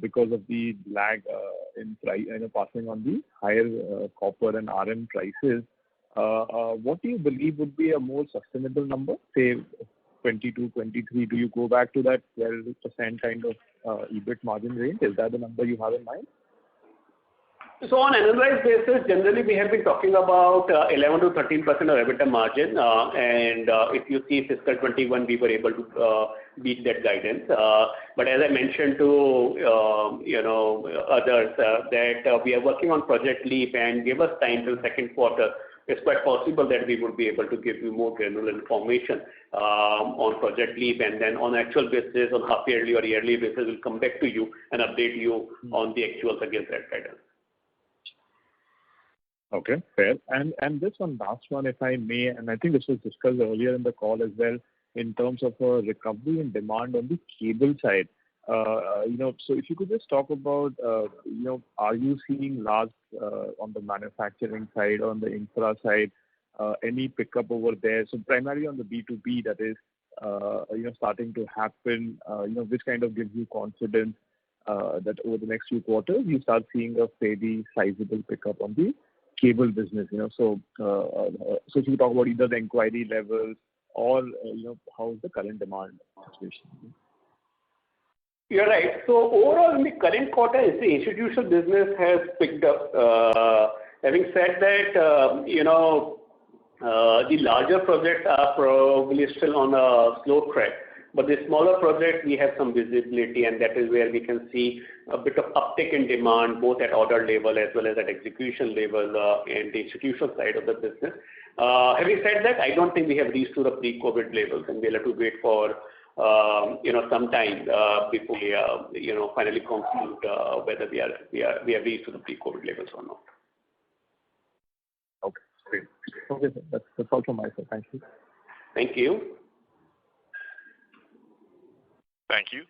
because of the lag in price, passing on the higher copper and RM prices, what do you believe would be a more sustainable number, say 22, 23? Do you go back to that 12% kind of EBIT margin range? Is that the number you have in mind? So on annualized basis, generally we have been talking about 11 to 13% of EBITDA margin, and if you see fiscal 21, we were able to beat that guidance. But as I mentioned to others, that we are working on Project Leap, and give us time till second quarter. It's quite possible that we would be able to give you more granular information on Project Leap, and then on actual basis, on half yearly or yearly basis, we'll come back to you and update you on the actuals against that guidance. Okay, fair. And this one last one, if I may, and I think this was discussed earlier in the call as well, in terms of a recovery in demand on the cable side. So if you could just talk about, are you seeing large on the manufacturing side, on the infra side, any pickup over there? So primarily on the B2B, that is, starting to happen, which kind of gives you confidence that over the next few quarters you start seeing a fairly sizable pickup on the cable business. So if you talk about either the inquiry levels or how is the current demand situation? You're right. So overall, in the current quarter, the institutional business has picked up. Having said that, the larger projects are probably still on a slow track. But the smaller projects, we have some visibility, and that is where we can see a bit of uptick in demand, both at order level as well as at execution level in the institutional side of the business. Having said that, I don't think we have reached to the pre-COVID levels, and we'll have to wait for some time before we finally conclude whether we have reached to the pre-COVID levels or not. Okay, great. Okay, sir. That's all from my side. Thank you. Thank you. Thank you.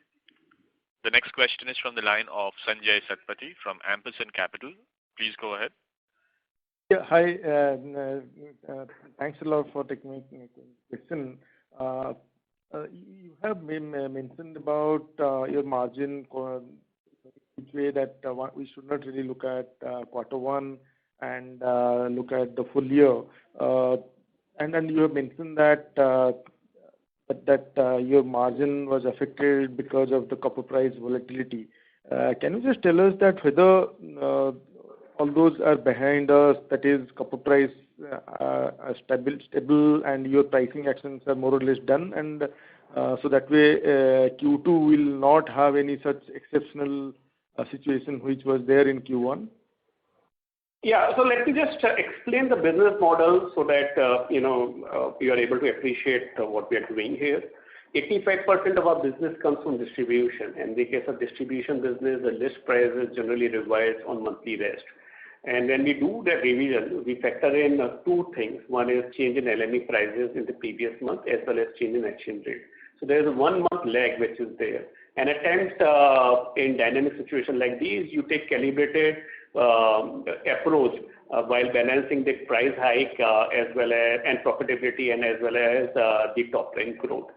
The next question is from the line of Sanjay Satpathy from Ampersand Capital. Please go ahead. Yeah, hi. Thanks a lot for taking my question. You have mentioned about your margin, which way that we should not really look at quarter one and look at the full year. And then you have mentioned that your margin was affected because of the copper price volatility. Can you just tell us that whether all those are behind us, that is copper price are stable and your pricing actions are more or less done, and so that way Q2 will not have any such exceptional situation which was there in Q1? Yeah, so let me just explain the business model so that you are able to appreciate what we are doing here. 85% of our business comes from distribution. In the case of distribution business, the list price is generally revised on monthly rest. And when we do the revision, we factor in two things. One is change in LME prices in the previous month as well as change in exchange rate. So there is a 1 month lag which is there. And at times in dynamic situation like these, you take calibrated approach while balancing the price hike as well as and profitability and as well as the top line growth.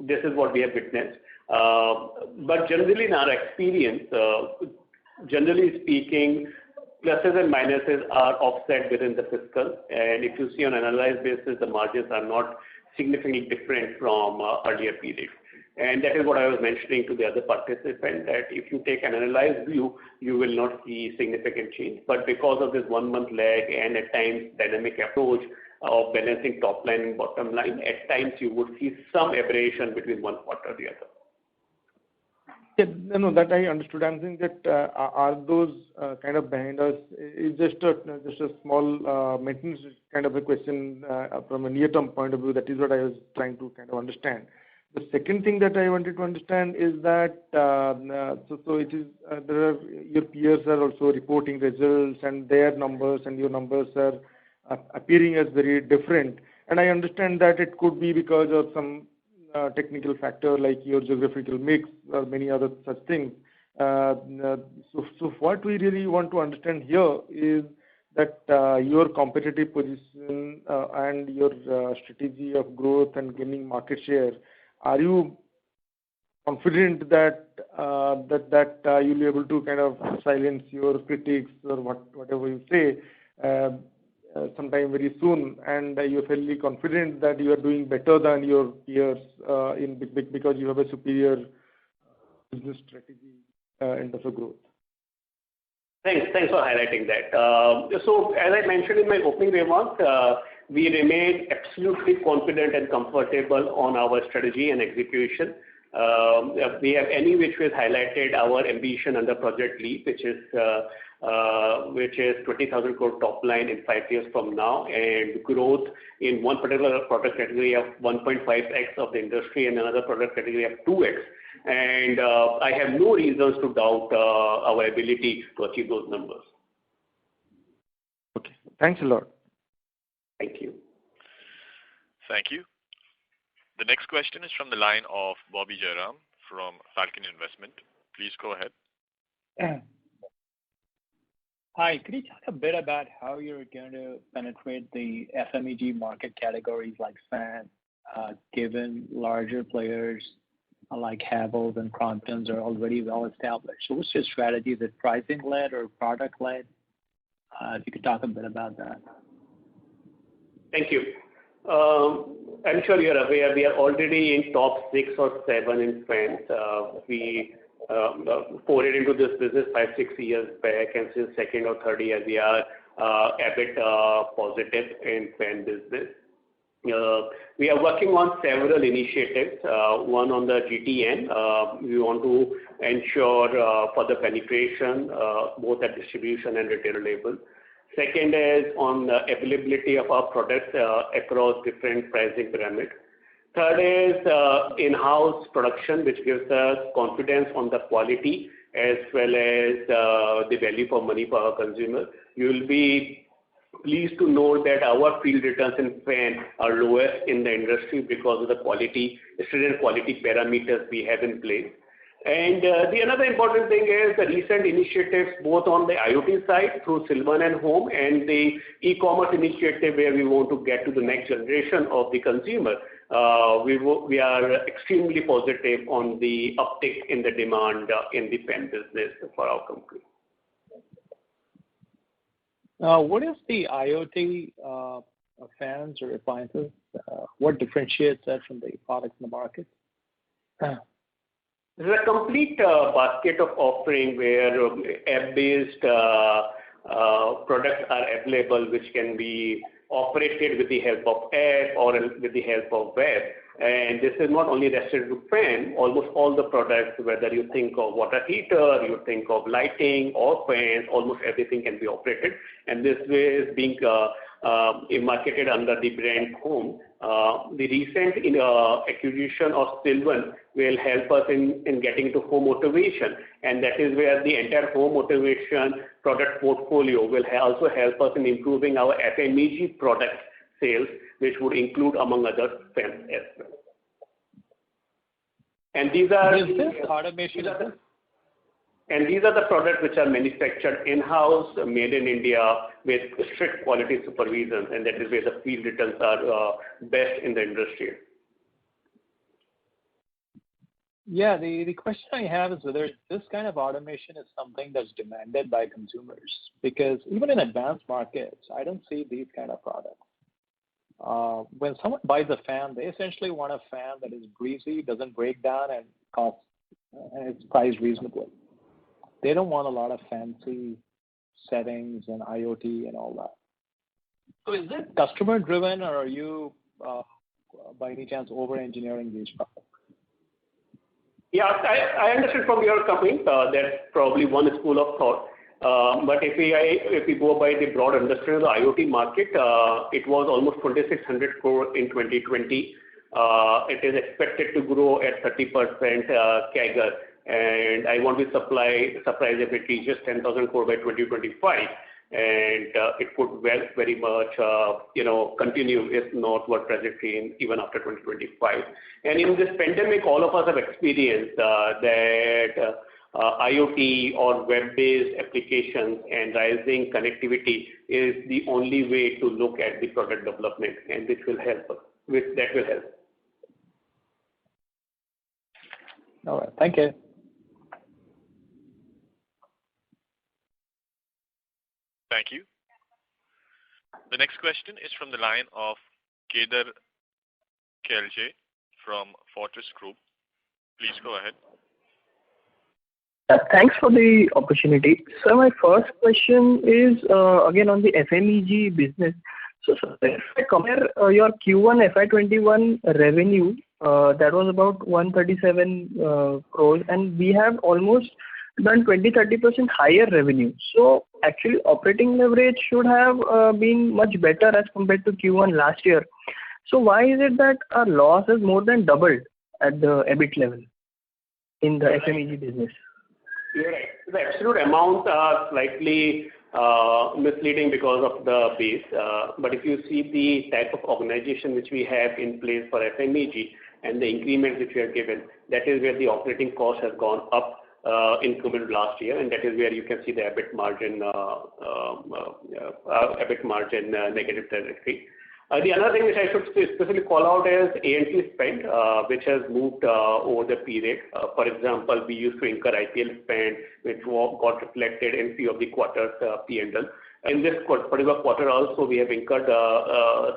This is what we have witnessed. But generally in our experience, generally speaking, pluses and minuses are offset within the fiscal. And if you see on an analyzed basis, the margins are not significantly different from earlier periods. And that is what I was mentioning to the other participant, that if you take an analyzed view, you will not see significant change. But because of this 1 month lag and at times dynamic approach of balancing top line and bottom line, at times you would see some aberration between one quarter or the other. Yeah, no, that I understood. I'm saying that are those kind of behind us? It's just a small maintenance kind of a question from a near-term point of view. That is what I was trying to kind of understand. The second thing that I wanted to understand is that so it is your peers are also reporting results and their numbers and your numbers are appearing as very different. And I understand that it could be because of some technical factor like your geographical mix or many other such things. So what we really want to understand here is that your competitive position and your strategy of growth and gaining market share. Are you confident that you'll be able to kind of silence your critics or whatever you say sometime very soon, and you're fairly confident that you are doing better than your peers because you have a superior business strategy in terms of growth? Thanks for highlighting that. So as I mentioned in my opening remarks, we remain absolutely confident and comfortable on our strategy and execution. We have any which way highlighted our ambition under Project Leap, which is 20,000 crore top line in 5 years from now, and growth in one particular product category of 1.5x of the industry and another product category of 2x. And I have no reasons to doubt our ability to achieve those numbers. Okay. Thanks a lot. Thank you. Thank you. The next question is from the line of Bobby Jairam from Falcon Investment. Please go ahead. Hi, could you talk a bit about how you're going to penetrate the FMEG market categories like fan, given larger players like Havells and Crompton's are already well established? So what's your strategy? Is it pricing led or product led? If you could talk a bit about that. Thank you. I'm sure you're aware we are already in top 6 or 7 in fans. We forayed into this business 5-6 years back, and since second or third year we are a bit positive in fan business. We are working on several initiatives. One on the GTN. We want to ensure further penetration both at distribution and retail level. Second is on the availability of our products across different pricing pyramids. Third is in-house production, which gives us confidence on the quality as well as the value for money for our consumer. You will be pleased to know that our field returns in fan are lowest in the industry because of the quality, stringent quality parameters we have in place. And the another important thing is the recent initiatives both on the IoT side through Silvan and Home and the e-commerce initiative where we want to get to the next generation of the consumer. We are extremely positive on the uptick in the demand in the fan business for our company. What is the IoT fans or appliances? What differentiates that from the products in the market? This is a complete basket of offering where app-based products are available, which can be operated with the help of app or with the help of web. And this is not only restricted to fan, almost all the products, whether you think of water heater, you think of lighting or fans, almost everything can be operated. And this way is being marketed under the brand Home. The recent acquisition of Silvan will help us in getting to home automation, and that is where the entire home automation product portfolio will also help us in improving our FMEG product sales, which would include, among others, fans as well. And these are automation. And these are the products which are manufactured in-house, made in India with strict quality supervision, and that is where the field returns are best in the industry. Yeah, the question I have is whether this kind of automation is something that's demanded by consumers, because even in advanced markets, I don't see these kind of products. When someone buys a fan, they essentially want a fan that is breezy, doesn't break down, and it's priced reasonably. They don't want a lot of fancy settings and IoT and all that. So is it customer driven, or are you, by any chance, over-engineering these products? Yeah, I understand from your comment that's probably one school of thought. But if we go by the broad understanding of the IoT market, it was almost 2,600 crore in 2020. It is expected to grow at 30% CAGR. And I won't be surprised if it reaches 10,000 crore by 2025. and it could very much continue, if not what trajectory even after 2025. And in this pandemic, all of us have experienced that IoT or web-based applications and rising connectivity is the only way to look at the product development, and this will help. That will help. All right. Thank you. Thank you. The next question is from the line of Kedar Kelje from Fortress Group. Please go ahead. Thanks for the opportunity. So my first question is again on the FMEG business. So if I compare your Q1 FY21 revenue, that was about 137 crores, and we have almost done 20-30% higher revenue. So actually operating leverage should have been much better as compared to Q1 last year. So why is it that our loss has more than doubled at the EBIT level in the FMEG business? You're right. The absolute amount are slightly misleading because of the base. But if you see the type of organization which we have in place for FMEG and the increments which we are given, that is where the operating cost has gone up in Q1 last year, and that is where you can see the EBIT margin negative trajectory. The other thing which I should specifically call out is A&P spend, which has moved over the period. For example, we used to incur IPL spend, which got reflected in few of the quarters P&L. In this particular quarter also, we have incurred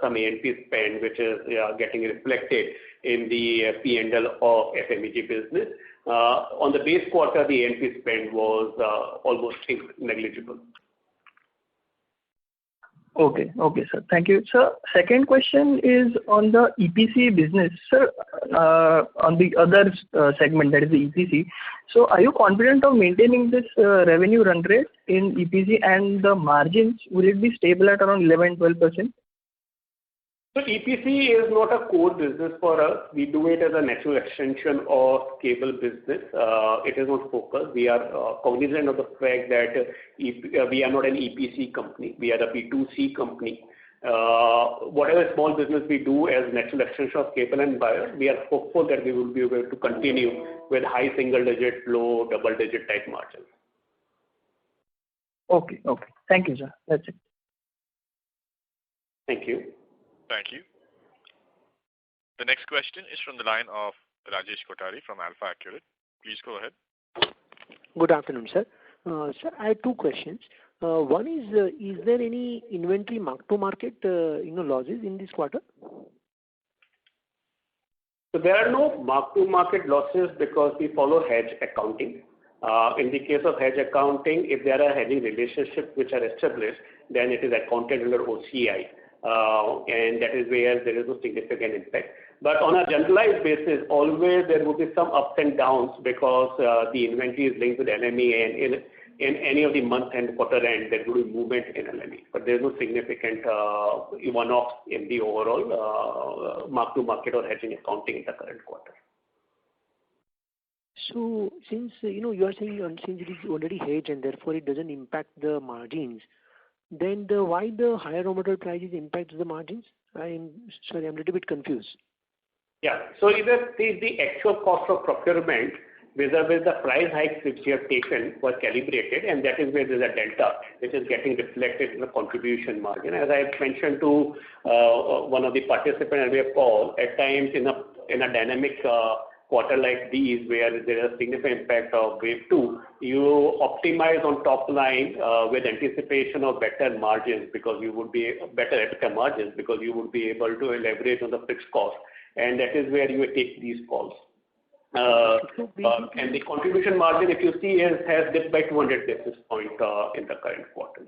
some A&P spend, which is getting reflected in the P&L of FMEG business. On the base quarter, the A&P spend was almost negligible. Okay, sir. Thank you. Sir, second question is on the EPC business. Sir, on the other segment, that is the EPC. So are you confident of maintaining this revenue run rate in EPC, and the margins, will it be stable at around 11-12%? So EPC is not a core business for us. We do it as a natural extension of cable business. It is not focused. We are cognizant of the fact that we are not an EPC company. We are a B2C company. Whatever small business we do as natural extension of cable and wire, we are hopeful that we will be able to continue with high single-digit, low double-digit type margins. Okay. Thank you, sir. That's it. Thank you. Thank you. The next question is from the line of Rajesh Kothari from Alpha Accurate. Please go ahead. Good afternoon, sir. Sir, I have two questions. One is there any inventory mark-to-market losses in this quarter? So there are no mark-to-market losses because we follow hedge accounting. In the case of hedge accounting, if there are hedging relationships which are established, then it is accounted under OCI. And that is where there is no significant impact. But on a generalized basis, always there will be some ups and downs because the inventory is linked with LME, and in any of the month and quarter end, there will be movement in LME. But there is no significant one-off in the overall mark-to-market or hedging accounting in the current quarter. So since you are saying since it is already hedged and therefore it doesn't impact the margins, then why the higher raw material prices impact the margins? I'm a little bit confused. Yeah. So either the actual cost of procurement vis-a-vis the price hikes which we have taken was calibrated, and that is where there's a delta which is getting reflected in the contribution margin. As I mentioned to one of the participants earlier call, at times in a dynamic quarter like these, where there is a significant impact of wave 2, you optimize on top line with anticipation of better margins because you would be better EBITDA margins because you would be able to leverage on the fixed cost, and that is where you take these calls. And the contribution margin, if you see, has dipped by 200 basis points in the current quarter.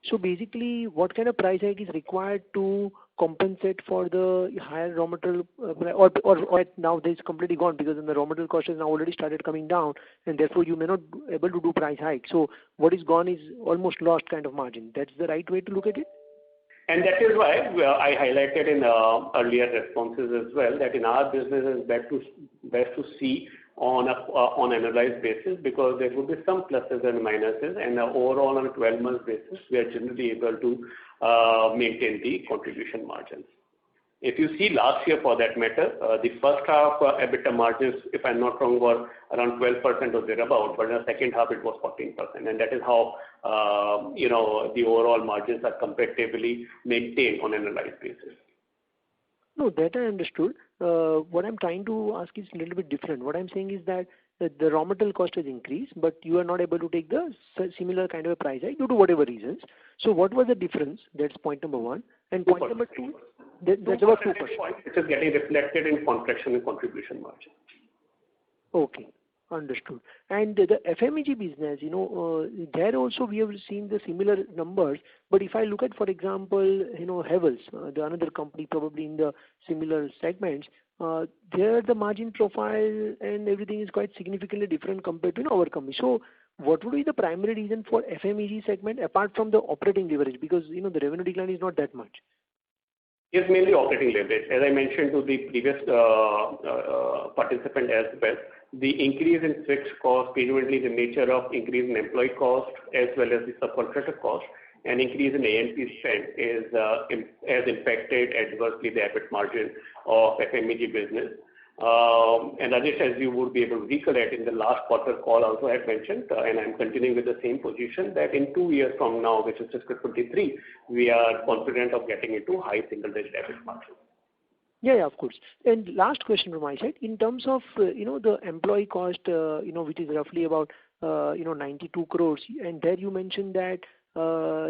So basically, what kind of price hike is required to compensate for the higher raw material, or now this is completely gone because the raw material cost has now already started coming down, and therefore you may not be able to do price hike. So what is gone is almost lost kind of margin. That's the right way to look at it? And that is why I highlighted in earlier responses as well that in our business it's best to see on annualized basis, because there will be some pluses and minuses, and overall on a 12-month basis, we are generally able to maintain the contribution margins. If you see last year for that matter, the first half EBITDA margins, if I'm not wrong, were around 12% or thereabout, but in the second half it was 14%, and that is how the overall margins are comparatively maintained on an annualized basis. No, that I understood. What I'm trying to ask is a little bit different. What I'm saying is that the raw material cost has increased, but you are not able to take the similar kind of a price hike due to whatever reasons. So what was the difference? That's point number one. And point number two, that's about 2%. It is getting reflected in contraction and contribution margin. Okay, understood. And the FMEG business, there also we have seen the similar numbers. But if I look at, for example, Havells, the another company probably in the similar segments, there the margin profile and everything is quite significantly different compared to our company. So what would be the primary reason for FMEG segment apart from the operating leverage? Because the revenue decline is not that much. It's mainly operating leverage. As I mentioned to the previous participant as well, the increase in fixed cost, predominantly the nature of increase in employee cost as well as the subcontractor cost, and increase in A&P spend has impacted adversely the EBIT margin of FMEG business. And Rajesh, as you would be able to recollect, in the last quarter call also I had mentioned, and I'm continuing with the same position, that in 2 years from now, which is fiscal 23, we are confident of getting into high single-digit EBIT margin. Yeah, of course. And last question from my side, in terms of the employee cost, which is roughly about 92 crores, and there you mentioned that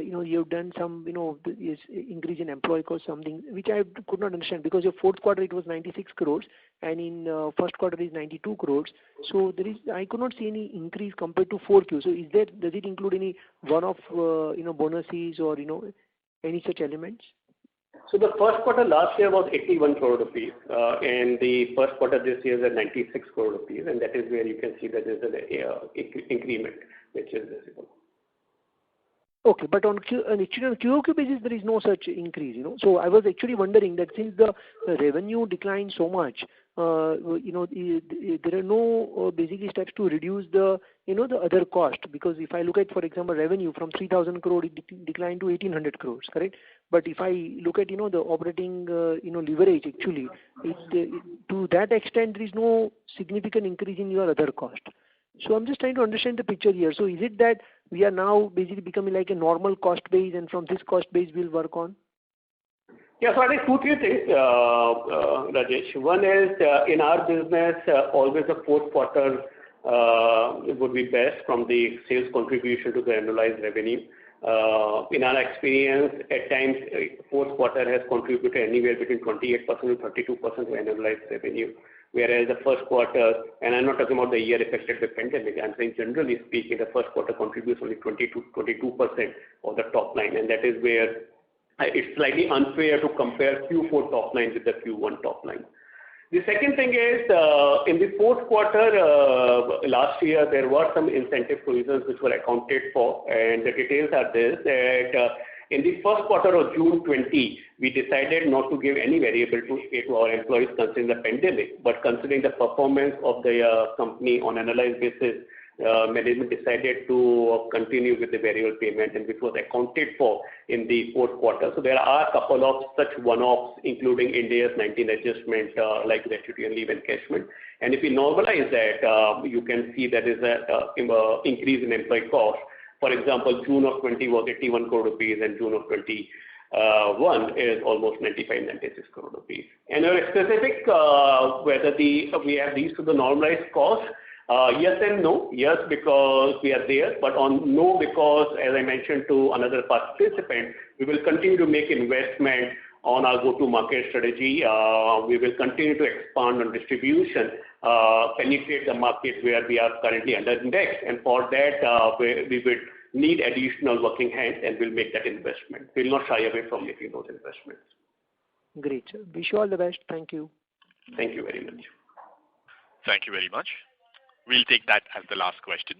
you've done some increase in employee cost, something which I could not understand, because your fourth quarter it was 96 crores and in first quarter is 92 crores. So I could not see any increase compared to 4Q. So does it include any one-off bonuses or any such elements? So the first quarter last year was 81 crore rupees, and the first quarter this year is at 96 crore rupees, and that is where you can see that there is an increment which is visible. Okay, but on QOQ basis, there is no such increase, So I was actually wondering that since the revenue declined so much, there are no basically steps to reduce the other cost. Because if I look at, for example, revenue from 3,000 crore, it declined to 1,800 crores, correct? But if I look at, the operating, leverage actually, to that extent, there is no significant increase in your other cost. So I'm just trying to understand the picture here. So is it that we are now basically becoming like a normal cost base, and from this cost base we'll work on? Yeah, so I think 2-3 things, Rajesh. One is in our business, always the fourth quarter would be best from the sales contribution to the annualized revenue. In our experience, at times, fourth quarter has contributed anywhere between 28% to 32% to annualized revenue. Whereas the first quarter, and I'm not talking about the year affected by pandemic, I'm saying generally speaking, the first quarter contributes only 20 to 22% of the top line, and that is where it's slightly unfair to compare Q4 top line with the Q1 top line. The second thing is, in the fourth quarter last year, there were some incentive provisions which were accounted for, and the details are this, that in the first quarter of June 20, we decided not to give any variable pay to our employees considering the pandemic, but considering the performance of the company on an annualized basis, management decided to continue with the variable payment, and which was accounted for in the fourth quarter. So there are a couple of such one-offs, including Ind AS 19 adjustment, like gratuity and leave encashment. And if we normalize that, you can see that is an increase in employee cost. For example, June of 20 was 81 crore rupees, and June of 21 is almost 96 crore rupees. And a specific whether we have these to the normalized cost, yes and no. Yes, because we are there, but on no, because as I mentioned to another participant, we will continue to make investment on our go-to-market strategy. We will continue to expand on distribution, penetrate the market where we are currently under index, and for that we will need additional working hands, and we'll make that investment. We'll not shy away from making those investments. Great, sir. Wish you all the best. Thank you. Thank you very much. Thank you very much. We'll take that as the last question.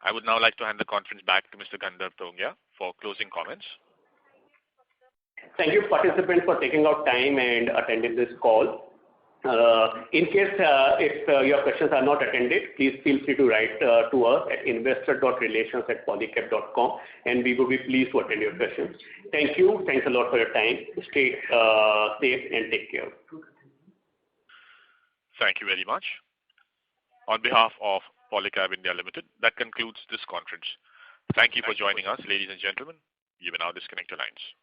I would now like to hand the conference back to Mr. Gandharv Tongia for closing comments. Thank you, participants, for taking out time and attending this call. In case if your questions are not attended, please feel free to write to us at investor.relations@polycab.com, and we will be pleased to attend your questions. Thank you. Thanks a lot for your time. Stay safe and take care. Thank you very much. On behalf of Polycab India Limited, that concludes this conference. Thank you for joining us, ladies and gentlemen. You may now disconnect your lines.